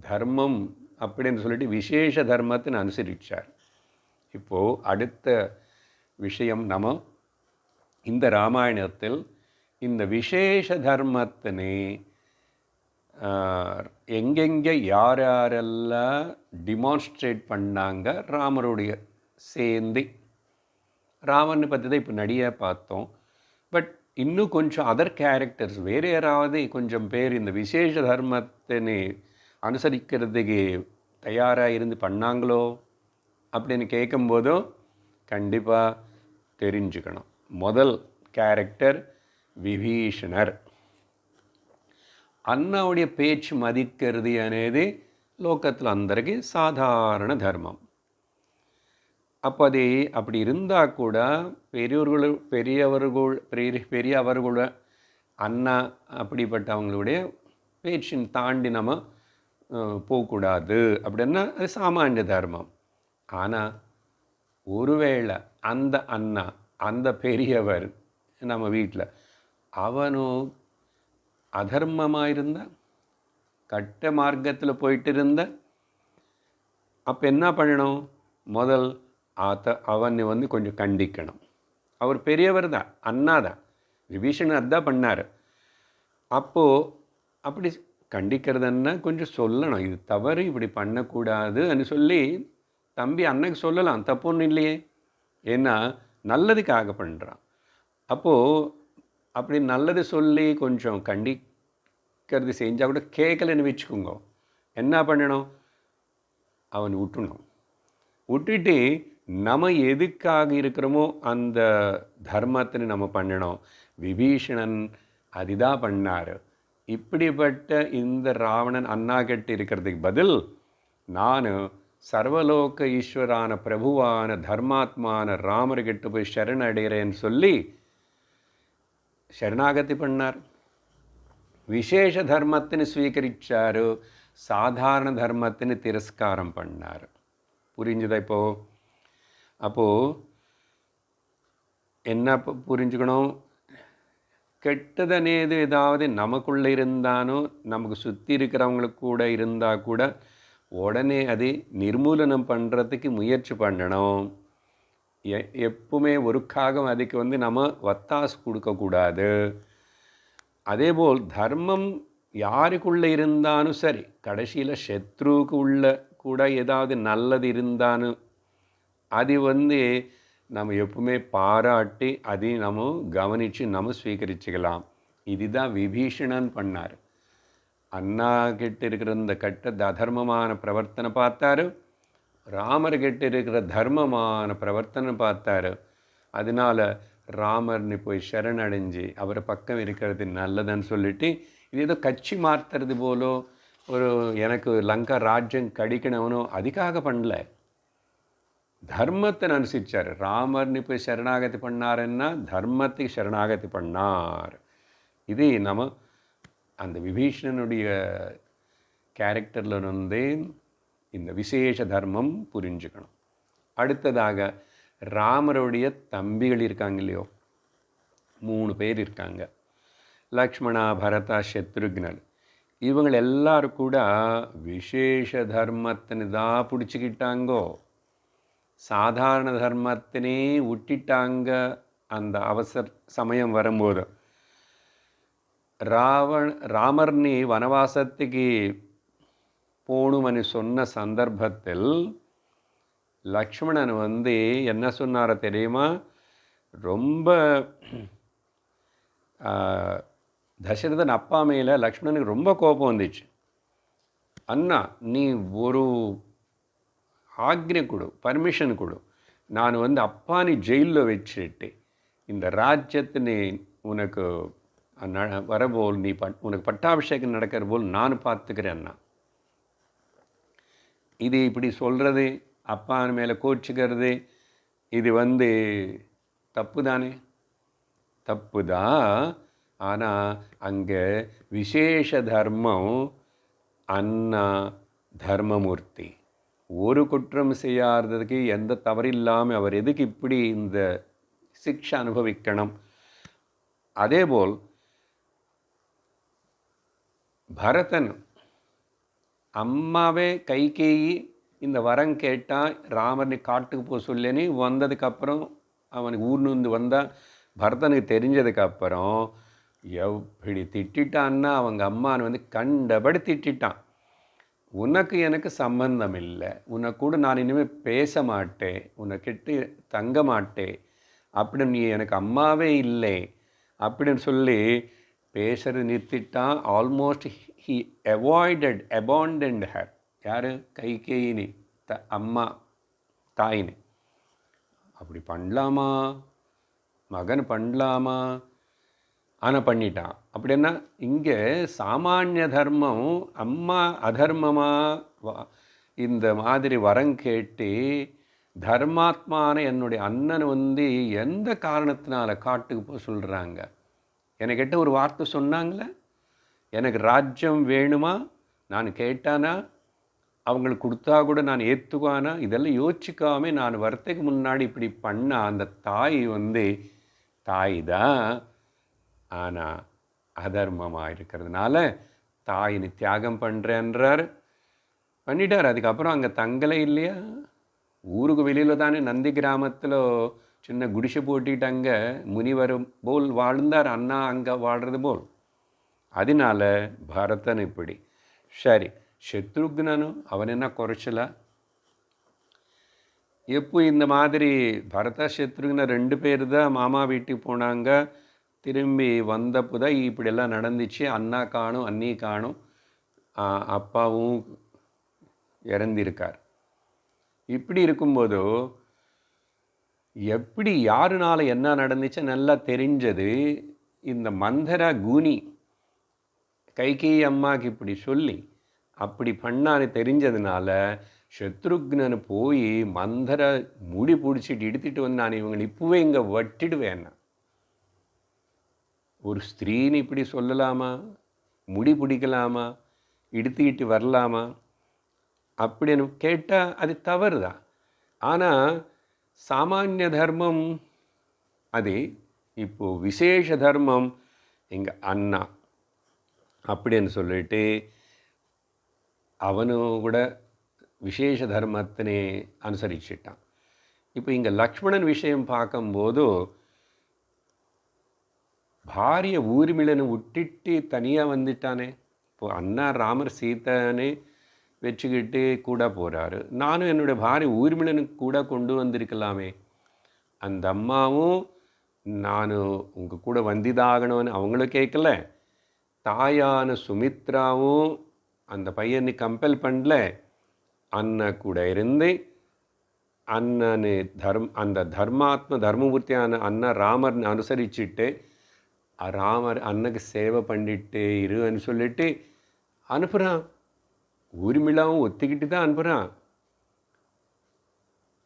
தர்மம் அப்படின்னு சொல்லிட்டு விசேஷ தர்மத்தின் அனுசரித்தார். இப்போது அடுத்த விஷயம், நம்ம இந்த ராமாயணத்தில் இந்த விசேஷ தர்மத்தினை எங்கெங்கே யார் யாரெல்லாம் டிமான்ஸ்ட்ரேட் பண்ணாங்க ராமருடைய சேர்ந்து. ராமனை பற்றி தான் இப்போ நிறைய பார்த்தோம். பட் இன்னும் கொஞ்சம் அதர் கேரக்டர்ஸ் வேறு யாராவது கொஞ்சம் பேர் இந்த விசேஷ தர்மத்தினை அனுசரிக்கிறதுக்கு தயாராக இருந்து பண்ணாங்களோ அப்படின்னு கேட்கும்போதும் கண்டிப்பாக தெரிஞ்சுக்கணும். முதல் கேரக்டர் விபீஷணர். அண்ணாவுடைய பேச்சு மதிக்கிறது అనేది லோகத்தில் అందరికీ சாதாரண தர்மம். அப்போ அப்படி இருந்தால் கூட பெரியவர்கள் அண்ணா அப்படிப்பட்டவங்களுடைய பேச்சின் தாண்டி நம்ம போகக்கூடாது அப்படின்னா அது சாமானிய தர்மம். ஆனால் ஒருவேளை அந்த அண்ணா அந்த பெரியவர் நம்ம வீட்டில் அவனும் அதர்மமாக இருந்தால், கட்ட மார்க்கத்தில் போயிட்டு இருந்த, அப்போ என்ன பண்ணணும்? முதல் அவனை கொஞ்சம் கண்டிக்கணும். அவர் பெரியவர் தான், அண்ணா தான், விபீஷணன் அதான் பண்ணார். அப்போது அப்படி கண்டிக்கிறதுன்னா கொஞ்சம் சொல்லணும், இது தவறு, இப்படி பண்ணக்கூடாதுன்னு சொல்லி தம்பி அண்ணனுக்கு சொல்லலாம், தப்பு ஒன்றும் இல்லையே. ஏன்னா நல்லதுக்காக பண்ணுறான். அப்போது அப்படி நல்லது சொல்லி கொஞ்சம் கண்டிக்கிறது செஞ்சால் கூட கேட்கலன்னு வச்சுக்கோங்க, என்ன பண்ணணும்? அவன் விட்டுணும். விட்டுட்டு நம்ம எதுக்காக இருக்கிறோமோ அந்த தர்மத்தை நம்ம பண்ணணும். விபீஷணன் அதுதான் பண்ணார். இப்படிப்பட்ட இந்த ராவணன் அண்ணா கிட்ட இருக்கிறதுக்கு பதில் நான் சர்வலோக ஈஸ்வரான பிரபுவான தர்மாத்மான ராமர்கிட்ட போய் சரணடைகிறேன்னு சொல்லி ಶರಣಾಗತಿ பண்ணார். விசேஷ தர்மத்தின்னு ஸ்வீகரிச்சார், சாதாரண தர்மத்தின்னு திரஸ்காரம் பண்ணார். புரிஞ்சுதா இப்போது? அப்போது என்ன புரிஞ்சுக்கணும்? கெட்டதனேது ஏதாவது நமக்குள்ளே இருந்தானோ, நமக்கு சுற்றி இருக்கிறவங்களுக்கு கூட இருந்தால் கூட உடனே அதை நிர்மூலனம் பண்ணுறதுக்கு முயற்சி பண்ணணும். எப்பவுமே ஒருக்காக அதுக்கு நம்ம வத்தாசு கொடுக்கக்கூடாது. அதேபோல் தர்மம் யாருக்குள்ளே இருந்தாலும் சரி, கடைசியில் சத்ருவுக்கு உள்ள கூட ஏதாவது நல்லது இருந்தாலும் அது நம்ம எப்பவுமே பாராட்டி அதை நம்ம கவனித்து நம்ம ஸ்வீகரிச்சுக்கலாம். இதுதான் விபீஷணன் பண்ணார். அண்ணா கிட்ட இருக்கிற இந்த அதர்மமான பிரவர்த்தனை பார்த்தாரு, ராமர்கிட்ட இருக்கிற தர்மமான பிரவர்த்தனை பார்த்தாரு. அதனால் ராமர்னு போய் சரணடைஞ்சு அவரை பக்கம் இருக்கிறது நல்லதுன்னு சொல்லிட்டு, இது ஏதோ கட்சி மாற்றுறது போலோ, ஒரு எனக்கு லங்கா ராஜ்யம் கடிக்கணும்னோ அதுக்காக பண்ணல, தர்மத்தை அனுசரிச்சார். ராமர்னு போய் சரணாகதி பண்ணாருன்னா தர்மத்துக்கு சரணாகதி பண்ணார். இது நம்ம அந்த விபீஷணனுடைய கேரக்டரில் இந்த விசேஷ தர்மம் புரிஞ்சுக்கணும். அடுத்ததாக ராமருடைய தம்பிகள் இருக்காங்க இல்லையோ, 3 பேர் இருக்காங்க, லக்ஷ்மணா, பரதா, சத்ருக்னன். இவங்க எல்லாரும் கூட விசேஷ தர்மத்தினு தான் பிடிச்சிக்கிட்டாங்கோ, சாதாரண தர்மத்தினே விட்டுட்டாங்க. அந்த அவசர சமயம் வரும்போது ராமர்னி வனவாசத்துக்கு போகணும்னு சொன்ன சந்தர்ப்பத்தில் லக்ஷ்மணன் என்ன சொன்னார தெரியுமா? ரொம்ப தசரதன் அப்பா மேலே லக்ஷ்மணனுக்கு ரொம்ப கோபம் வந்துச்சு. அண்ணா, நீ ஒரு ஆக்ஞை கொடு, பர்மிஷன் கொடு, நான் அப்பானி ஜெயிலில் வச்சுட்டு இந்த ராஜ்யத்தினை உனக்கு வரபோல் நீ உனக்கு பட்டாபிஷேகம் நடக்கிற போல் நான் பார்த்துக்கிறேன் அண்ணா. இது இப்படி சொல்கிறது, அப்பான் மேலே கோச்சிக்கிறது, இது தப்பு தானே? தப்பு தான். ஆனால் அங்கே விசேஷ தர்மம் அண்ணா தர்மமூர்த்தி, ஒரு குற்றம் செய்யாததுக்கு எந்த தவறில்லாமல் அவர் எதுக்கு இப்படி இந்த சிக்ஷை அனுபவிக்கணும்? அதேபோல் பரதன் அம்மாவே கைகேயி இந்த வரம் கேட்டால் ராமர்னி காட்டுக்கு போக சொல்லேன்னு வந்ததுக்கப்புறம் அவனுக்கு ஊர்னு வந்தால் பரதனுக்கு தெரிஞ்சதுக்கப்புறம் எப்படி திட்டான்னா அவங்க அம்மானு கண்டபடி திட்டான். உனக்கு எனக்கு சம்பந்தம் இல்லை, உனக்கு கூட நான் இனிமேல் பேச மாட்டேன், உனக்கிட்ட தங்க மாட்டேன் அப்படின்னு, நீ எனக்கு அம்மாவே இல்லை அப்படின்னு சொல்லி பேசுறது நிறுத்திட்டான். Almost he abandoned her. யார்? கைகேயினி, அம்மா, தாயினி. அப்படி பண்ணலாமா? மகன் பண்ணலாமா? ஆனால் பண்ணிட்டான். அப்படின்னா இங்கே சாமானிய தர்மம் அம்மா அதர்மமாக இந்த மாதிரி வரம் கேட்டு தர்மாத்மான என்னுடைய அண்ணன் எந்த காரணத்தினால காட்டுக்கு போக சொல்கிறாங்க? என்கிட்ட ஒரு வார்த்தை சொன்னாங்களே, எனக்கு ராஜ்யம் வேணுமா, நான் கேட்டானா, அவங்களுக்கு கொடுத்தா கூட நான் ஏற்றுக்குவானா, இதெல்லாம் யோசிக்காமல் நான் வரத்துக்கு முன்னாடி இப்படி பண்ண அந்த தாய் தாய் தான், ஆனால் அதர்மமாக இருக்கிறதுனால தாயினி தியாகம் பண்ணுறேன்றார். பண்ணிட்டார். அதுக்கப்புறம் அங்கே தங்கலை இல்லையா, ஊருக்கு வெளியில் தானே நந்தி கிராமத்தில் சின்ன குடிசை போட்டிட்டு அங்கே முனிவர் போல் வாழ்ந்தார், அண்ணா அங்கே வாழ்கிறது போல். அதனால பரதன் இப்படி. சரி, சத்ருக்னனும் அவன் என்ன குறைச்சல? எப்போ இந்த மாதிரி பரத சத்ருக்ன 2 பேர் தான் மாமா வீட்டுக்கு போனாங்க. திரும்பி வந்தப்போ தான் இப்படியெல்லாம் நடந்துச்சு. அண்ணா காணும், அண்ணி காணும், அப்பாவும் இறந்திருக்கார். இப்படி இருக்கும்போதோ எப்படி யாருனால என்ன நடந்துச்சு நல்லா தெரிஞ்சது. இந்த மந்தர கூனி கைகேயி அம்மாவுக்கு இப்படி சொல்லி அப்படி பண்ணான்னு தெரிஞ்சதுனால சத்ருக்னன் போய் மந்தர முடி பிடிச்சிட்டு எடுத்துகிட்டு வந்து, நான் இவங்களை இப்போவே இங்கே வட்டிடுவேன். ஒரு ஸ்திரீன்னு இப்படி சொல்லலாமா? முடி பிடிக்கலாமா? எடுத்துக்கிட்டு வரலாமா? அப்படின்னு கேட்டால் அது தவறு தான். ஆனால் சாமானிய தர்மம் அது. இப்போது விசேஷ தர்மம் எங்கள் அண்ணா அப்படின்னு சொல்லிட்டு அவனும் கூட விசேஷ தர்மத்தினே அனுசரிச்சிட்டான். இப்போ இங்கே லக்ஷ்மணன் விஷயம் பார்க்கும்போது பாரிய ஊர்மிளனை விட்டுட்டு தனியாக வந்துட்டானே. இப்போது அண்ணா ராமர் சீதானே வச்சுக்கிட்டு கூட போகிறாரு. நானும் என்னுடைய பாரிய ஊர்மிளனுக்கு கூட கொண்டு வந்திருக்கலாமே. அந்த அம்மாவும் நானும் உங்கள் கூட வந்திதாகணும்னு அவங்களும் கேட்கல. தாயான சுமித்ராவும் அந்த பையனை கம்பல் பண்ணல. அண்ணன் கூட இருந்து அண்ணனு அந்த தர்மபூர்த்தியான அண்ணன் ராமர் அனுசரிச்சுட்டு ராமர் அண்ணனுக்கு சேவை பண்ணிட்டு இருன்னு சொல்லிட்டு அனுப்புகிறான். ஊர்மிளாவும் ஒத்திக்கிட்டு தான் அனுப்புகிறான்.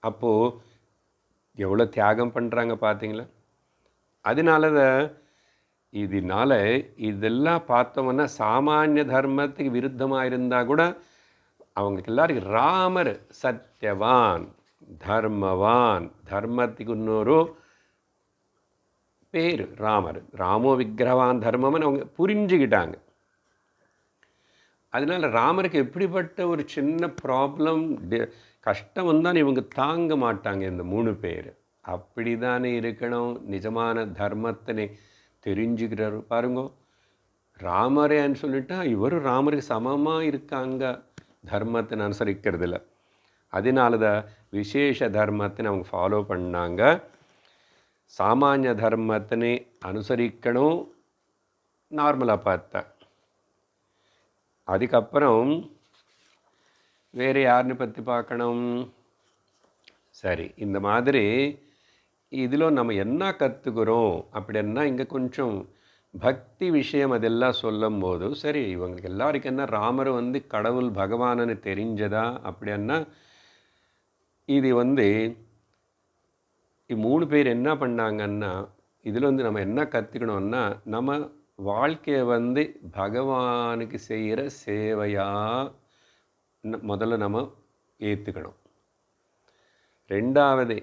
அப்போது எவ்வளோ தியாகம் பண்ணுறாங்க பார்த்தீங்களா? அதனால தான் இதெல்லாம் பார்த்தோம்னா சாமானிய தர்மத்துக்கு விருத்தமாக இருந்தால் கூட அவங்களுக்கு எல்லாருக்கும் ராமர் சத்யவான், தர்மவான், தர்மத்துக்கு இன்னொரு பேர் ராமர். ராமோ விக்கிரவான் தர்மம்னு அவங்க புரிஞ்சுக்கிட்டாங்க. அதனால் ராமருக்கு எப்படிப்பட்ட ஒரு சின்ன ப்ராப்ளம் கஷ்டம் வந்தால் இவங்க தாங்க மாட்டாங்க இந்த 3 பேர். அப்படி தானே இருக்கணும். நிஜமான தர்மத்தினை தெரிஞ்சுக்கிறாரு பாருங்க. ராமரேன்னு சொல்லிட்டா இவரும் ராமருக்கு சமமாக இருக்காங்க தர்மத்தை அனுசரிக்கிறதுல. அதனால தான் விசேஷ தர்மத்தினை அவங்க ஃபாலோ பண்ணாங்க. சாமானிய தர்மத்தினை அனுசரிக்கணும் நார்மலாக பார்த்தா. அதுக்கப்புறம் வேறு யாருன்னு பற்றி பார்க்கணும். சரி, இந்த மாதிரி இதில் நம்ம என்ன கற்றுக்கிறோம் அப்படின்னா, இங்கே கொஞ்சம் பக்தி விஷயம் அதெல்லாம் சொல்லும் போது சரி இவங்களுக்கு எல்லாருக்கும் என்ன ராமர் கடவுள் பகவானன்னு தெரிஞ்சதா அப்படின்னா, இது 3 பேர் என்ன பண்ணாங்கன்னா, இதில் நம்ம என்ன கற்றுக்கணும்னா, நம்ம வாழ்க்கையை பகவானுக்கு செய்கிற சேவையாக முதல்ல நம்ம ஏற்றுக்கணும். ரெண்டாவது,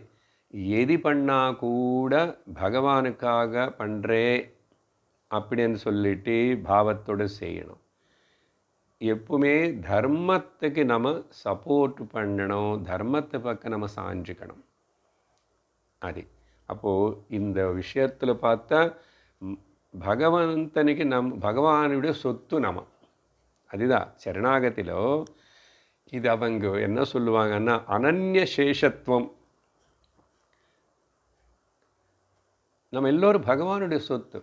எது பண்ணால் கூட பகவானுக்காக பண்ணுறே அப்படின்னு சொல்லிட்டு பாவத்தோடு செய்யணும். எப்பவுமே தர்மத்துக்கு நம்ம சப்போர்ட் பண்ணணும், தர்மத்தை பக்கம் நம்ம சாஞ்சிக்கணும். அது அப்போது இந்த விஷயத்தில் பார்த்தா பகவந்தனுக்கு பகவானுடைய சொத்து நம்ம. அதுதான் சரணாகத்திலோ இது அவங்க என்ன சொல்லுவாங்கன்னா அனன்ய சேஷத்துவம். நம்ம எல்லோரும் பகவானுடைய சொத்து.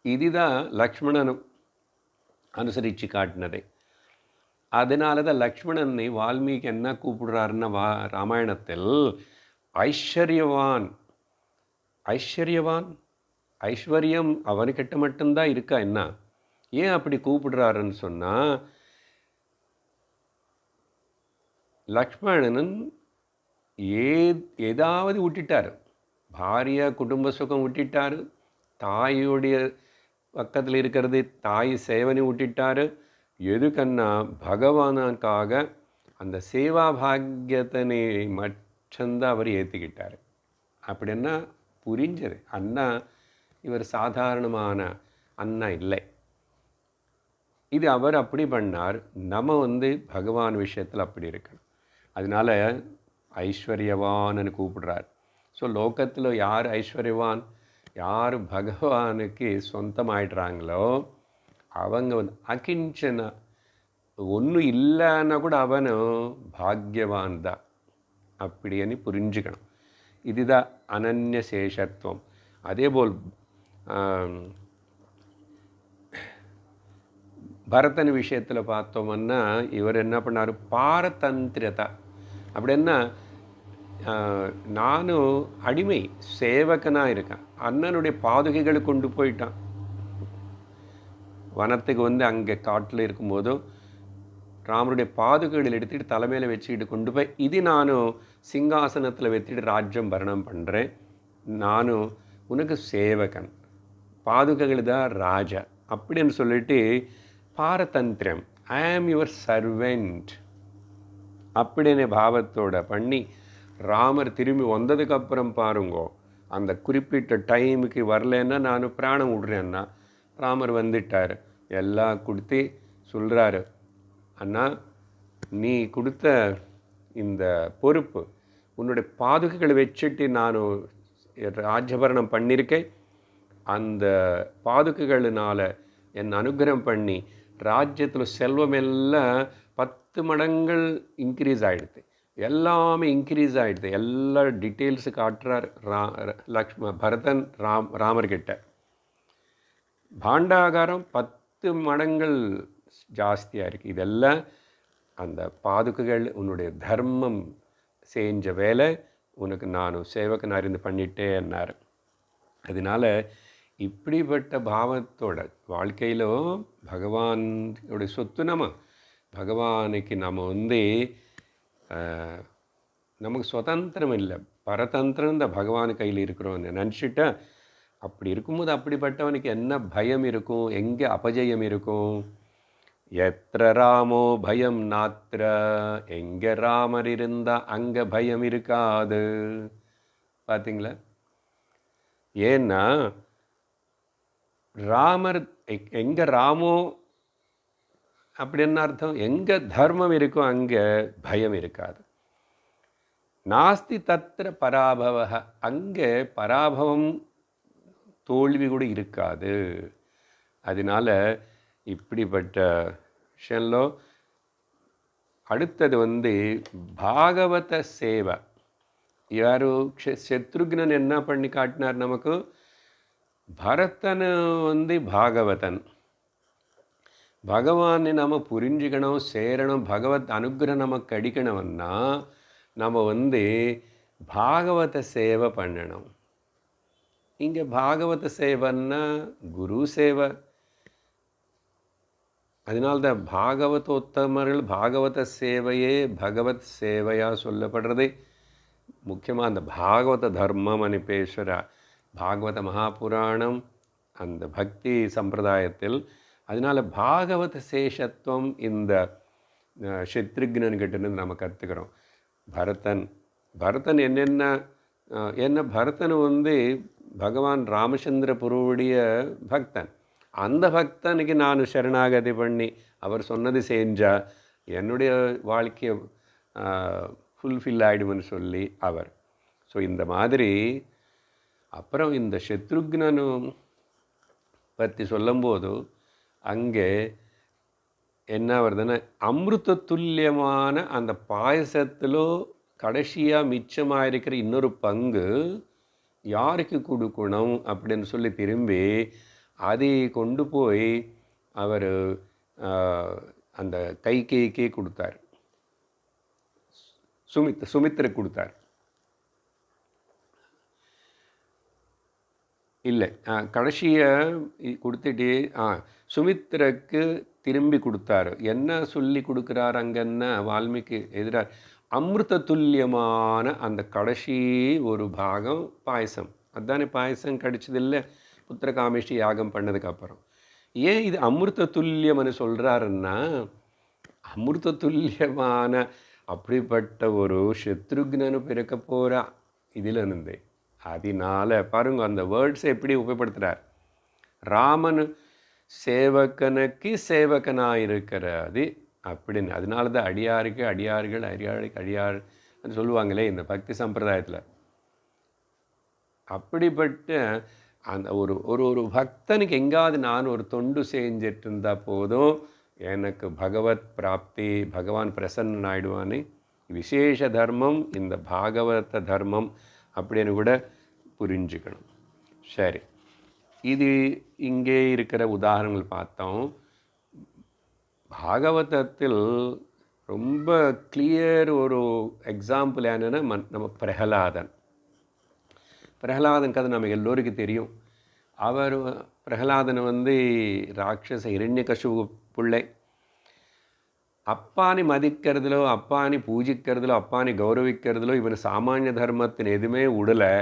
இதுதான் லக்ஷ்மணனும் அனுசரித்து காட்டினதே. அதனால தான் லக்ஷ்மணனை வால்மீகி என்ன கூப்பிடுறாருன்னா ராமாயணத்தில் ஐஸ்வர்யவான். ஐஸ்வர்யவான், ஐஸ்வர்யம் அவனுக்கிட்ட மட்டும்தான் இருக்கா என்ன? ஏன் அப்படி கூப்பிடுறாருன்னு சொன்னால், லக்ஷ்மணன் ஏதாவது விட்டுட்டார். பாரிய குடும்ப சுகம் விட்டுட்டார், தாயுடைய பக்கத்தில் இருக்கிறது தாய் சேவனை விட்டுட்டாரு. எதுக்கன்னா பகவானுக்காக அந்த சேவா பாக்கியத்தினை மட்டும்தான் அவர் ஏற்றுக்கிட்டார். அப்படின்னா புரிஞ்சது, அண்ணா இவர் சாதாரணமான அண்ணா இல்லை. இது அவர் அப்படி பண்ணார். நம்ம பகவான் விஷயத்தில் அப்படி இருக்கணும். அதனால் ஐஸ்வர்யவான்னு கூப்பிடுறார். ஸோ லோகத்தில் யார் ஐஸ்வர்யவான், யார் பகவானுக்கு சொந்தமாயிடுறாங்களோ அவங்க அகிஞ்சன, ஒன்றும் இல்லைன்னா கூட அவனு பாக்யவான் தான் அப்படின்னு புரிஞ்சுக்கணும். இதுதான் அனன்ய சேஷத்துவம். அதேபோல் பரதன் விஷயத்தில் பார்த்தோம்னா இவர் என்ன பண்ணார், பாரதந்திரதா. அப்படின்னா நானும் அடிமை சேவகனாக இருக்கேன். அண்ணனுடைய பாதுகைகளை கொண்டு போயிட்டான். வனத்துக்கு அங்கே காட்டில் இருக்கும்போதும் ராமருடைய பாதுகைகள் எடுத்துகிட்டு தலைமையில் வச்சுக்கிட்டு கொண்டு போய், இது நானும் சிங்காசனத்தில் வச்சுட்டு ராஜ்யம் பரணம் பண்ணுறேன், நானும் உனக்கு சேவகன், பாதுகைகள் தான் ராஜா அப்படின்னு சொல்லிட்டு பாரதந்திரம், ஐ ஆம் யுவர் சர்வெண்ட் அப்படின்னு பாவத்தோட பண்ணி ராமர் திரும்பி வந்ததுக்கப்புறம் பாருங்கோ, அந்த குறிப்பிட்ட டைமுக்கு வரலன்னா நான் பிராணம் விடுறேன்னா ராமர் வந்துட்டார். எல்லாம் கொடுத்து சொல்கிறாரு, அண்ணா நீ கொடுத்த இந்த பொறுப்பு, உன்னுடைய பாதுகைகளை வச்சுட்டு நான் ராஜ்யபரணம் பண்ணியிருக்கேன், அந்த பாதுகைகளினால் என் அனுகிரகம் பண்ணி ராஜ்யத்தில் செல்வம் எல்லாம் 10 மடங்கள் இன்க்ரீஸ் ஆகிடுது, எல்லாமே இன்க்ரீஸ் ஆகிடுது. எல்லா டீட்டெயில்ஸு காட்டுறார் பரதன் ராமர்கிட்ட. பாண்டாகாரம் 10 மடங்கள் ஜாஸ்தியாக இருக்குது. இதெல்லாம் அந்த பாதுகைகள் உன்னுடைய தர்மம் செஞ்ச வேலை, உனக்கு நான் சேவகன் அறிந்து பண்ணிட்டே என்னார். அதனால் இப்படிப்பட்ட பாவத்தோட வாழ்க்கையிலும் பகவானுடைய சொத்து நம்ம, பகவானுக்கு நம்ம நமக்கு சுதந்திரம் இல்லை, பரதந்திரம் இந்த பகவான் கையில் இருக்கிறோன்னு நினச்சிட்டா, அப்படி இருக்கும்போது அப்படிப்பட்டவனுக்கு என்ன பயம் இருக்கும், எங்கே அபஜயம் இருக்கும்? எத்திர ராமோ பயம் நாத்திர, எங்கே ராமர் இருந்தால் அங்கே பயம் இருக்காது. பார்த்தீங்களா? ஏன்னா ராமர் எங்கே ராமோ அப்படி என்ன அர்த்தம், எங்கே தர்மம் இருக்கோ அங்கே பயம் இருக்காது. நாஸ்தி தத்திர பராபவ, அங்கே பராபவம் தோல்வி கூட இருக்காது. அதனால் இப்படிப்பட்ட விஷயம்லோ அடுத்தது பாகவத சேவை. யாரு சத்ருக்னன் என்ன பண்ணி காட்டினார் நமக்கு, பரதன் பாகவதன், பகவானை நம்ம புரிஞ்சுக்கணும், சேரணும், பகவத் அனுகிரகம் நமக்கு அடிக்கணும்னா நம்ம பாகவத சேவை பண்ணணும். இங்கே பாகவத சேவைன்னா குரு சேவை. அதனால்தான் பாகவதோத்தமர்கள் பாகவத சேவையே பகவத் சேவையாக சொல்லப்படுறது. முக்கியமாக அந்த பாகவத தர்மம் பேசுகிற பாகவத மகாபுராணம் அந்த பக்தி சம்பிரதாயத்தில். அதனால் பாகவத சேஷத்துவம் இந்த சத்ருக்னன்கிட்டேருந்து நம்ம கற்றுக்கிறோம். பரதன் என்ன பரதன் பகவான் ராமச்சந்திர புருவுடைய பக்தன். அந்த பக்தனுக்கு நான் சரணாகதி பண்ணி அவர் சொன்னது செஞ்சால் என்னுடைய வாழ்க்கையை ஃபுல்ஃபில் ஆகிடும்னு சொல்லி அவர். ஸோ இந்த மாதிரி அப்புறம் இந்த சத்ருக்னனு பற்றி சொல்லும்போது அங்கே என்ன வருதுன்னா, அமிர்த துல்லியமான அந்த பாயசத்திலோ கடைசியாக மிச்சமாக இருக்கிற இன்னொரு பங்கு யாருக்கு கொடுக்கணும் அப்படின்னு சொல்லி திரும்பி அதை கொண்டு போய் அவர் அந்த கைகேயிக்கே கொடுத்தார், சுமித்திரக்கு கொடுத்தார். இல்லை, கடைசியை கொடுத்துட்டு சுமித்திரக்கு திரும்பி கொடுத்தாரு. என்ன சொல்லி கொடுக்குறார் அங்கன்னா, வால்மீகி எதிராக அமிர்த துல்லியமான அந்த கடைசி ஒரு பாகம் பாயசம். அதுதானே பாயசம் கிடைச்சதில்லை. புத்திரகாமேஷ்டி யாகம் பண்ணதுக்கப்புறம். ஏன் இது அமிர்த துல்லியம்னு சொல்கிறாருன்னா, அமிர்த துல்லியமான அப்படிப்பட்ட ஒரு சத்ருக்னனு பிறக்க போகிறா இதில் இருந்து. அதனால பாருங்க அந்த வேர்ட்ஸை எப்படி உபயோகப்படுத்துகிறார். ராமன் சேவகனுக்கு சேவகனாக இருக்கிறது அப்படின்னு. அதனால தான் அடியாருக்கு அடியார்கள், அடியாருக்கு அடியார் சொல்லுவாங்களே இந்த பக்தி சம்பிரதாயத்தில். அப்படிப்பட்ட அந்த ஒரு ஒரு ஒரு பக்தனுக்கு எங்காவது நான் ஒரு தொண்டு செஞ்சிட்டு இருந்தால் போதும் எனக்கு பகவத் பிராப்தி, பகவான் பிரசன்னன் ஆயிடுவான்னு. விசேஷ தர்மம் இந்த பாகவத தர்மம் அப்படின்னு கூட புரிஞ்சுக்கணும். சரி, இது இங்கே இருக்கிற உதாரணங்கள் பார்த்தோம். பாகவதத்தில் ரொம்ப கிளியர் ஒரு எக்ஸாம்பிள் என்னென்னா நம்ம பிரகலாதன். பிரகலாதன் கதை நம்ம எல்லோருக்கும் தெரியும். அவர் பிரகலாதன் ராட்சச இரண்யகசிபு பிள்ளை. அப்பானி மதிக்கிறதுலோ, அப்பானி பூஜிக்கிறதுலோ, அப்பானி கௌரவிக்கிறதுலோ இவன் சாமானிய தர்மத்தின் எதுவுமே விடலை.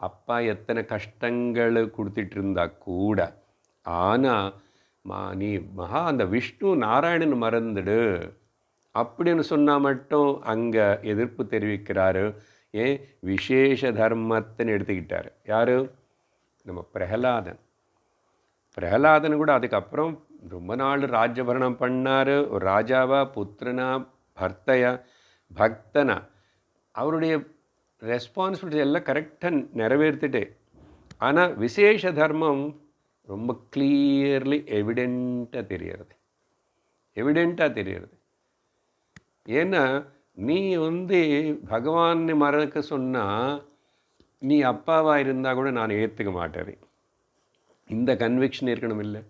அப்பா எத்தனை கஷ்டங்கள் கொடுத்துட்டு இருந்தா கூட, ஆனால் நீ அந்த விஷ்ணு நாராயணன் மறந்துடு அப்படின்னு சொன்னால் மட்டும் அங்கே எதிர்ப்பு தெரிவிக்கிறாரு. ஏன் விசேஷ தர்மத்தின்னு எடுத்துக்கிட்டார். யார்? நம்ம பிரகலாதன். பிரகலாதன் கூட அதுக்கப்புறம் ரொம்ப நாள் ராஜ்யபரணம் பண்ணார். ஒரு ராஜாவா, புத்திரனா, பர்த்தையா, பக்தனா அவருடைய ரெஸ்பான்சிபிலிட்டி எல்லாம் கரெக்டாக நிறைவேற்றிட்டு. ஆனால் விசேஷ தர்மம் ரொம்ப கிளியர்லி எவிடெண்ட்டாக தெரிகிறது. ஏன்னா நீ பகவானை மறக்க சொன்னால் நீ அப்பாவாக இருந்தால் கூட நான் ஏற்றுக்க மாட்டேன். இந்த கன்விக்ஷன் இருக்கணும் இல்லை.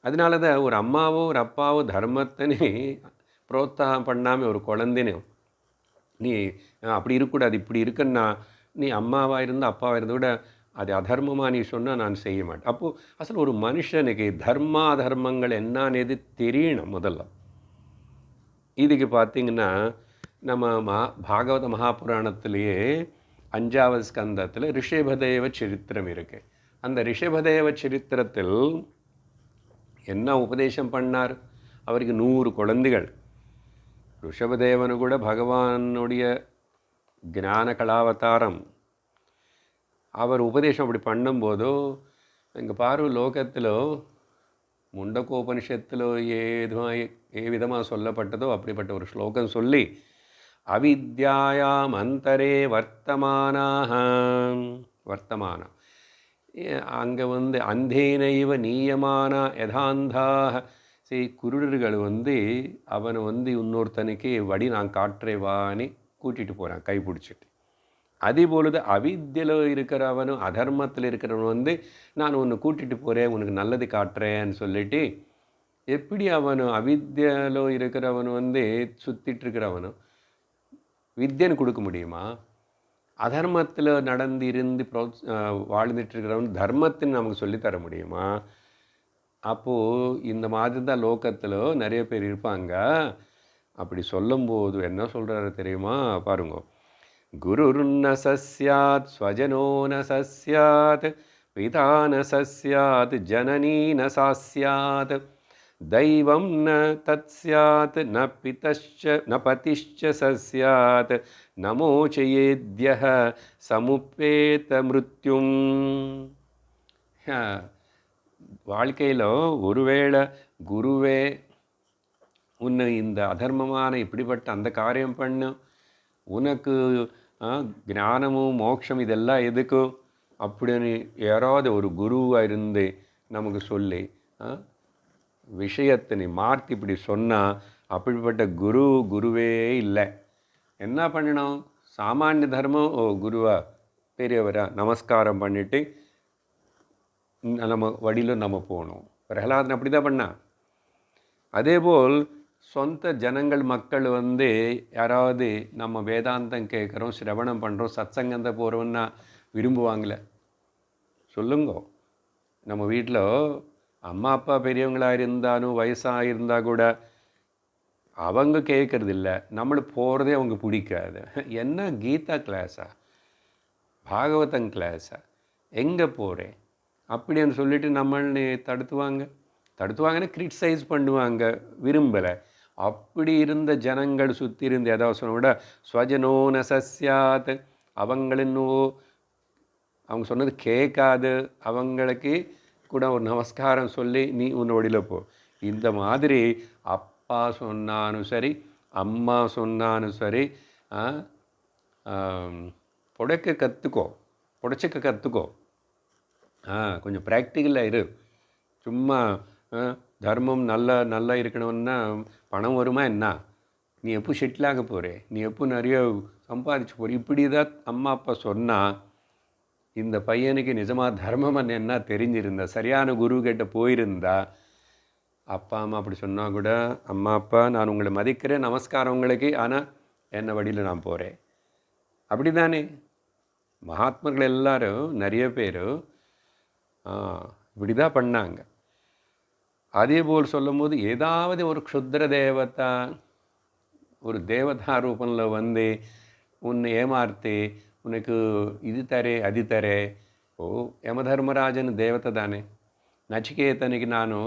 அதனால தான் ஒரு அம்மாவோ ஒரு அப்பாவோ தர்மத்தினே புரோத்சாகம் பண்ணாமல் ஒரு குழந்தைனையும் நீ அப்படி இருக்கக்கூடாது, இப்படி இருக்குன்னா நீ அம்மாவாக இருந்தால் அப்பாவாக இருந்தால் கூட அது அதர்மமாக நீ சொன்னால் நான் செய்ய மாட்டேன். அப்போது அசல் ஒரு மனுஷனுக்கு தர்மாதர்மங்கள் என்னன்னு தெரியணும் முதல்ல. இதுக்கு பார்த்திங்கன்னா நம்ம பாகவத மகாபுராணத்திலேயே 5வது ஸ்கந்தத்தில் ரிஷபதேவ சரித்திரம் இருக்குது. அந்த ரிஷபதேவ சரித்திரத்தில் என்ன உபதேசம் பண்ணார்? அவருக்கு 100 குழந்தைகள். ரிஷபதேவனு கூட பகவானுடைய ஞான கலாவதாரம். அவர் உபதேசம் அப்படி பண்ணும்போதோ எங்கள் பாரு லோகத்தில் முண்டகோபனிஷத்தில் ஏ விதமாக சொல்லப்பட்டதோ அப்படிப்பட்ட ஒரு ஸ்லோகம் சொல்லி, அவித்யாயாம் அந்தரே வர்த்தமானா அங்கே அந்தேனைவ நீயமான யதாந்தாக குருடர்கள் அவனை இன்னொருத்தனுக்கு வடி நான் காட்டுறேவான்னு கூட்டிகிட்டு போகிறான் கை பிடிச்சிட்டு. அதே பொழுது அவித்தியில் இருக்கிறவனும் அதர்மத்தில் இருக்கிறவன் நான் உன்னை கூட்டிகிட்டு போகிறேன், உனக்கு நல்லது காட்டுறேன்னு சொல்லிட்டு எப்படி அவனு அவித்தியில் இருக்கிறவன் சுற்றிட்டு இருக்கிறவனும் வித்தியன்னு கொடுக்க முடியுமா? அதர்மத்தில் நடந்து இருந்து வாழ்ந்துட்டு இருக்கிறவன் தர்மத்தின்னு நமக்கு சொல்லித்தர முடியுமா? அப்போது இந்த மாதிரி தான் லோகத்தில் நிறைய பேர் இருப்பாங்க. அப்படி சொல்லும்போது என்ன சொல்கிறாரு தெரியுமா? பாருங்க. குருர்ன சஸ்யாத் ஸ்வஜனோ ந சஸ்யாத் பிதா ந சஸ்யாத் ஜனனீ ந சாஸ்யாத் தெய்வம் ந தத்ஸ்யாத் ந பிதஷ்ச ந பதிஷ்ச சஸ்யாத் நமோச்சயேத்யஹ சமுப்பேத மிருத்யும். வாழ்க்கையில் ஒருவேளை குருவே உன்னை இந்த அதர்மமான இப்படிப்பட்ட அந்த காரியம் பண்ணு, உனக்கு ஞானமும் மோட்சம் இதெல்லாம் எதுக்கு அப்படின்னு யாராவது ஒரு குருவாக இருந்து நமக்கு சொல்லி விஷயத்தை நீ மாற்றி இப்படி சொன்னால் அப்படிப்பட்ட குருவே இல்லை. என்ன பண்ணணும்? சாமானிய தர்மம், ஓ குருவா பெரியவரா நமஸ்காரம் பண்ணிவிட்டு நம்ம வழியில் நம்ம போகணும். பிரகலாதன் அப்படி தான் பண்ணா. அதேபோல் சொந்த ஜனங்கள் மக்கள் யாராவது நம்ம வேதாந்தம் கேட்குறோம், சிரவணம் பண்ணுறோம், சத்சங்கத்தை போகிறோன்னா விரும்புவாங்களே சொல்லுங்க. நம்ம வீட்டில் அம்மா அப்பா பெரியவங்களாக இருந்தாலும் வயசாக இருந்தால் கூட அவங்க கேட்குறதில்ல, நம்மளுக்கு போகிறதே அவங்க பிடிக்காது. என்ன கீதா கிளாஸா, பாகவதம் கிளாஸா, எங்கே போகிறேன் அப்படின்னு சொல்லிட்டு நம்மளை தடுத்துவாங்கன்னா கிரிட்டிசைஸ் பண்ணுவாங்க, விரும்பலை. அப்படி இருந்த ஜனங்கள் சுற்றி இருந்து ஏதாவது சொன்ன விட ஸ்வஜனோ நசஸ்யாத், அவங்க சொன்னது கேட்காது, அவங்களுக்கு கூட ஒரு நமஸ்காரம் சொல்லி நீ உன்னோடியில் போ. இந்த மாதிரி அப்பா சொன்னாலும் சரி, அம்மா சொன்னாலும் சரி, புடைக்க கற்றுக்கோ. கொஞ்சம் ப்ராக்டிக்கலாக இரு. சும்மா தர்மம் நல்லா இருக்கணும்னா பணம் வருமா என்ன? நீ எப்போ செட்டிலாக போகிற, நீ எப்போ நிறைய சம்பாதிச்சு போகிற, இப்படி தான் அம்மா அப்பா சொன்னால் இந்த பையனுக்கு நிஜமாக தர்மம் என்ன தெரிஞ்சிருந்தா, சரியான குரு கிட்ட போயிருந்தா, அப்பா அம்மா அப்படி சொன்னால் கூட, அம்மா அப்பா நான் உங்களை மதிக்கிறேன், நமஸ்காரம் உங்களுக்கு, ஆனால் என்ன வழியில் நான் போகிறேன். அப்படி தானே மகாத்மர்கள் எல்லாரும் நிறைய பேர் இப்படி தான் பண்ணாங்க. அதே போல் சொல்லும் போது ஏதாவது ஒரு க்ஷுத்ர தேவதா ஒரு தேவதா ரூபத்தில் வந்து உன்னை ஏமாற்றி உனக்கு இது தரே அது தரே. யமதர்மராஜன் தேவதை தானே. நச்சிகேதனுக்கு ನಾನು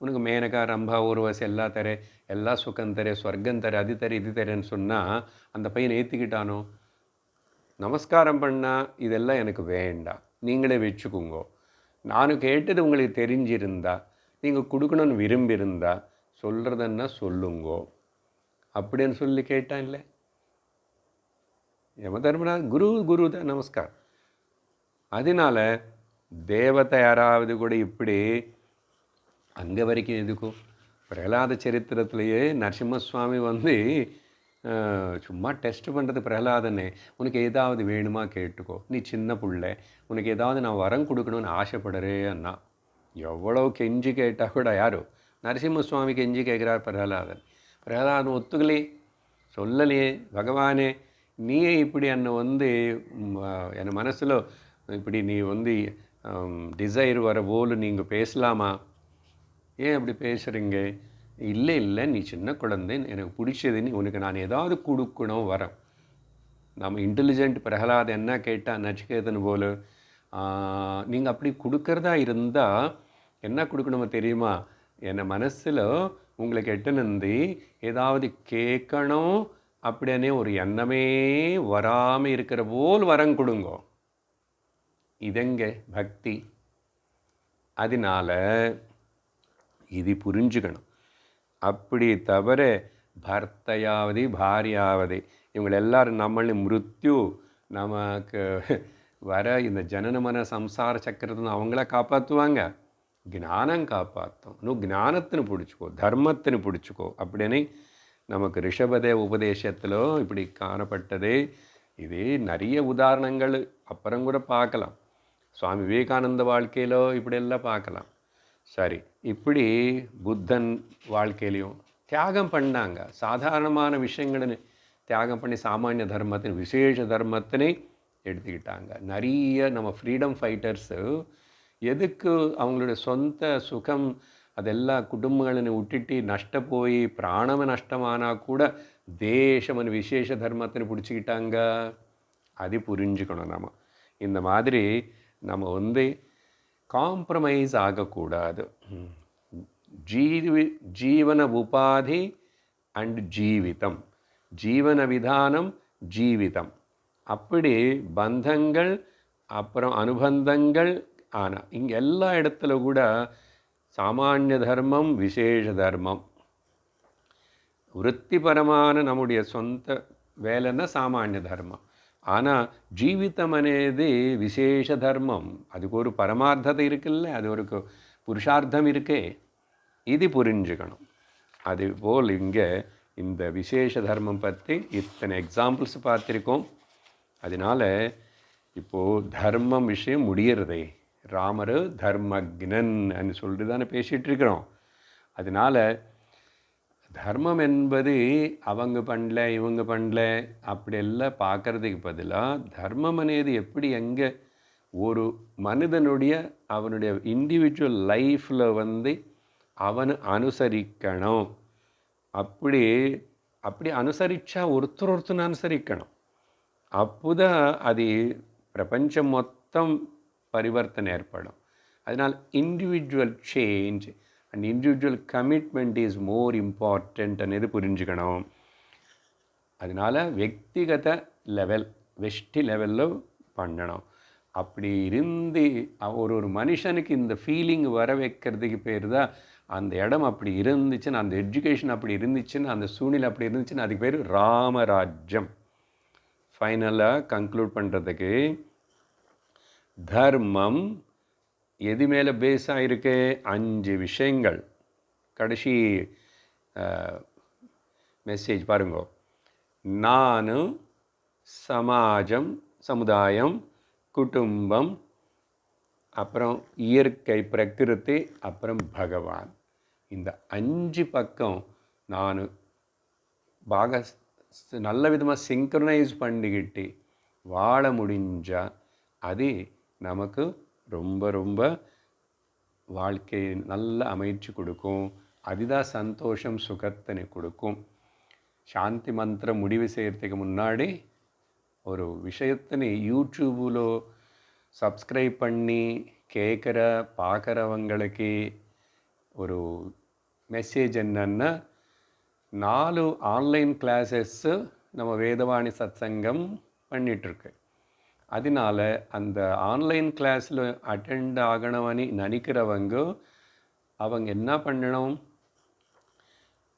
உனக்கு மேனகா ரம்பா ஊர்வசி எல்லா தரே, எல்லா சுகம் தரே, ஸ்வர்க்கம் தரே, அது தரே இது தரேன்னு சொன்னால் அந்த பையனை ஏற்றிக்கிட்டானோ? நமஸ்காரம் பண்ணால் இதெல்லாம் எனக்கு வேண்டாம், நீங்களே வச்சுக்குங்கோ, நானும் கேட்டது உங்களுக்கு தெரிஞ்சிருந்தா, நீங்கள் கொடுக்கணும்னு விரும்பியிருந்தா சொல்கிறதுன்னா சொல்லுங்கோ அப்படின்னு சொல்லி கேட்டான். இல்லை, யமதர்மராஜ் குரு தான், நமஸ்காரம். அதனால தேவதை யாராவது கூட இப்படி அங்கே வரைக்கும் எதுக்கும் பிரகலாத சரித்திரத்திலேயே நரசிம்மசுவாமி வந்து சும்மா டெஸ்ட் பண்ணுறது, பிரகலாதனே உனக்கு ஏதாவது வேணுமா கேட்டுக்கோ, நீ சின்ன பிள்ளை, உனக்கு ஏதாவது நான் வரம் கொடுக்கணும்னு ஆசைப்படுறே அண்ணா. எவ்வளோ கெஞ்சி கேட்டால் கூட யாரோ நரசிம்மசுவாமி கெஞ்சி கேட்குறார் பிரகலாதன் ஒத்துக்கலே, சொல்லலையே, பகவானே நீயே இப்படி என்னை வந்து என் மனசில் இப்படி நீ வந்து டிசைர் வர போல் நீங்கள் பேசலாமா? ஏன் அப்படி பேசுகிறீங்க? இல்லை நீ சின்ன குழந்தை, எனக்கு பிடிச்சது, நீ உனக்கு நான் ஏதாவது கொடுக்கணும் வரம். நம்ம இன்டெலிஜென்ட் பிரகலாத் என்ன கேட்டால் நச்சிகேதன் போல், நீங்கள் அப்படி கொடுக்கறதா இருந்தால் என்ன கொடுக்கணுமோ தெரியுமா? என் மனசில் உங்களுக்கு எட்டுனந்து ஏதாவது கேட்கணும் அப்படின்னே ஒரு எண்ணமே வராமல் இருக்கிற போல் வரம் கொடுங்கோ. இதெங்க பக்தி. அதனால இது புரிஞ்சுக்கணும். அப்படி தவிர பர்த்தையாவது பாரியாவது இவங்க எல்லாரும் நம்மளை மிருத்யு நமக்கு வர இந்த ஜனனமன சம்சார சக்கரத்தை அவங்கள காப்பாற்றுவாங்க, ஞானம் காப்பாற்றும். இன்னும் ஞானத்தின்னு பிடிச்சிக்கோ, தர்மத்தின்னு பிடிச்சிக்கோ அப்படின்னு நமக்கு ரிஷபதேவ உபதேசத்திலோ இப்படி காணப்பட்டது. இது நிறைய உதாரணங்கள் அப்புறம் கூட பார்க்கலாம். சுவாமி விவேகானந்த வாழ்க்கையிலோ இப்படியெல்லாம் பார்க்கலாம். சரி, இப்படி புத்தன் வாழ்க்கையிலையும் தியாகம் பண்ணாங்க. சாதாரணமான விஷயங்களை தியாகம் பண்ணி சாமானிய தர்மத்தின் விசேஷ தர்மத்தினை எடுத்துக்கிட்டாங்க. நிறைய நம்ம ஃப்ரீடம் ஃபைட்டர்ஸு எதுக்கு அவங்களுடைய சொந்த சுகம் அதெல்லாம் குடும்பங்களை விட்டுட்டு நஷ்டப்போய் பிராணம நஷ்டமானால் கூட தேசமன் விசேஷ தர்மத்தினை பிடிச்சிக்கிட்டாங்க. அது புரிஞ்சுக்கணும். நம்ம இந்த மாதிரி நம்ம வந்து காம்ப்ரமைஸ் ஆகக்கூடாது. ஜீவன உபாதி அண்ட் ஜீவிதம், ஜீவன விதானம் ஜீவிதம், அப்படி பந்தங்கள் அப்புறம் அனுபந்தங்கள். ஆனால் இங்கே எல்லா இடத்துல கூட சாமானிய தர்மம் விசேஷ தர்மம், விருத்திபரமான நம்முடைய சொந்த வேலைன்னா சாமானிய தர்மம். ஆனால் ஜீவிதம் అనేది விசேஷ தர்மம். அதுக்கு ஒரு பரமார்த்தத்தை இருக்குல்ல, அது ஒரு புருஷார்த்தம் இருக்கே, இது புரிஞ்சுக்கணும். அதுபோல் இங்கே இந்த விசேஷ தர்மம் பற்றி இத்தனை எக்ஸாம்பிள்ஸ் பார்த்துருக்கோம். அதனால் இப்போது தர்மம் விஷயம் முடியறதே. ராமர் தர்மக்னன் சொல்லிட்டு தானே பேசிகிட்டு இருக்கிறோம். அதனால் தர்மம் என்பது அவங்க பண்ணல இவங்க பண்ணல அப்படியெல்லாம் பார்க்குறதுக்கு பதிலாக தர்மம் అనేది எப்படி எங்கே ஒரு மனிதனுடைய அவனுடைய இண்டிவிஜுவல் லைஃப்பில் வந்து அவனை அனுசரிக்கணும். அப்படி அனுசரித்தா ஒருத்தர் அனுசரிக்கணும். அப்போதான் அது பிரபஞ்சம் மொத்தம் பரிவர்த்தனை ஏற்படும். அதனால் individual change and individual commitment is more important అనేది புரிஞ்சுக்கணும். அதனால் వ్యక్తిగత லெவல் வெஷ்டி லெவலில் பண்ணணும். அப்படி இருந்து ஒரு மனுஷனுக்கு இந்த ஃபீலிங் வர வைக்கிறதுக்கு பேர் தான் அந்த இடம் அப்படி இருந்துச்சுன்னு, அந்த எஜுகேஷன் அப்படி இருந்துச்சுன்னு, அந்த சூழ்நிலை அப்படி இருந்துச்சுன்னு அதுக்கு பேர் ராமராஜ்யம். ஃபைனலாக கன்க்ளூட் பண்ணுறதுக்கு தர்மம் எது மேலே பேஸ் ஆகிருக்கு? 5 விஷயங்கள். கடைசி மெசேஜ் பாருங்க. நான், சமாஜம், சமுதாயம், குடும்பம், அப்புறம் இயற்கை பிரகிருதி, அப்புறம் பகவான். இந்த 5 பக்கம் நான் பாக நல்ல விதமாக சிங்க்ரனைஸ் பண்ணிக்கிட்டு வாழ முடிஞ்சால் அது நமக்கு ரொம்ப ரொம்ப வாழ்க்கை நல்ல அமைச்சு கொடுக்கும். அதுதான் சந்தோஷம் சுகத்தினை கொடுக்கும். சாந்தி மந்திரம் முடிவு செய்கிறதுக்கு முன்னாடி ஒரு விஷயத்தினை யூடியூபில் சப்ஸ்கிரைப் பண்ணி கேட்குற பார்க்குறவங்களுக்கு ஒரு மெசேஜ் என்னன்னா, 4 ஆன்லைன் கிளாஸஸ்ஸு நம்ம வேதவாணி சத்சங்கம் பண்ணிகிட்ருக்கு. அதனால அந்த ஆன்லைன் கிளாஸில் அட்டெண்ட் ஆகணும்னு நினைக்கிறவங்க அவங்க என்ன பண்ணணும்?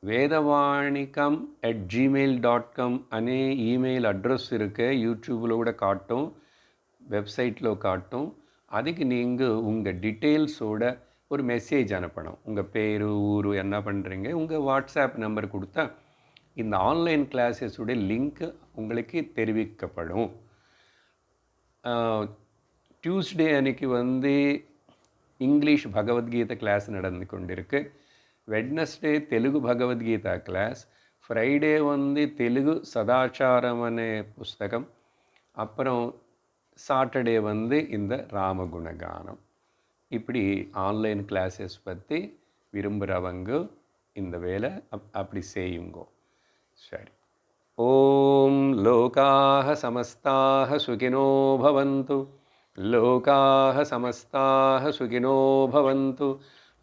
vedavaanikam@gmail.com అనే ఈమెయిల్ అడ్రస్ இருக்கு. யூடியூபில் கூட காட்டும், வெப்சைட்டில் காட்டும். அதுக்கு நீங்கள் உங்கள் டீட்டெயில்ஸோட ஒரு மெசேஜ் அனுப்பணும். உங்கள் பேர், ஊர், என்ன பண்ணுறீங்க, உங்கள் வாட்ஸ்அப் நம்பர் கொடுத்தா இந்த ஆன்லைன் கிளாஸஸோடைய லிங்க் உங்களுக்கு தெரிவிக்கப்படும். டியூஸ்டே அன்றைக்கி இங்கிலீஷ் பகவத்கீதை கிளாஸ் நடந்து கொண்டிருக்கு. Wednesday Telugu Bhagavad Gita class, Friday Telugu Sadacharam అనే పుస్తకం, அப்புறம் சாட்டர்டே இந்த ராமகுணகானம். இப்படி ஆன்லைன் கிளாஸஸ் பற்றி விரும்புகிறவங்க இந்த வேலை அப்படி செய்யுங்கோ. சரி. ஓம் லோகாஹ சமஸ்தாஹ சுகினோ பவந்து, லோகாஹ சமஸ்தாஹ சுகினோ பவந்து,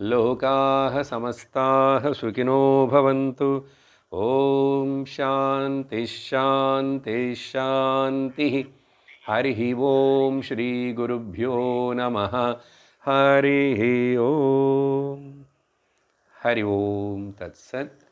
लोकाः समस्ताः सुखिनो भवन्तु. ओम शांति शांति शांतिः. हरिः ओम श्री गुरुभ्यो नमः. हरिः ओम. हरि ओम तत्सत्.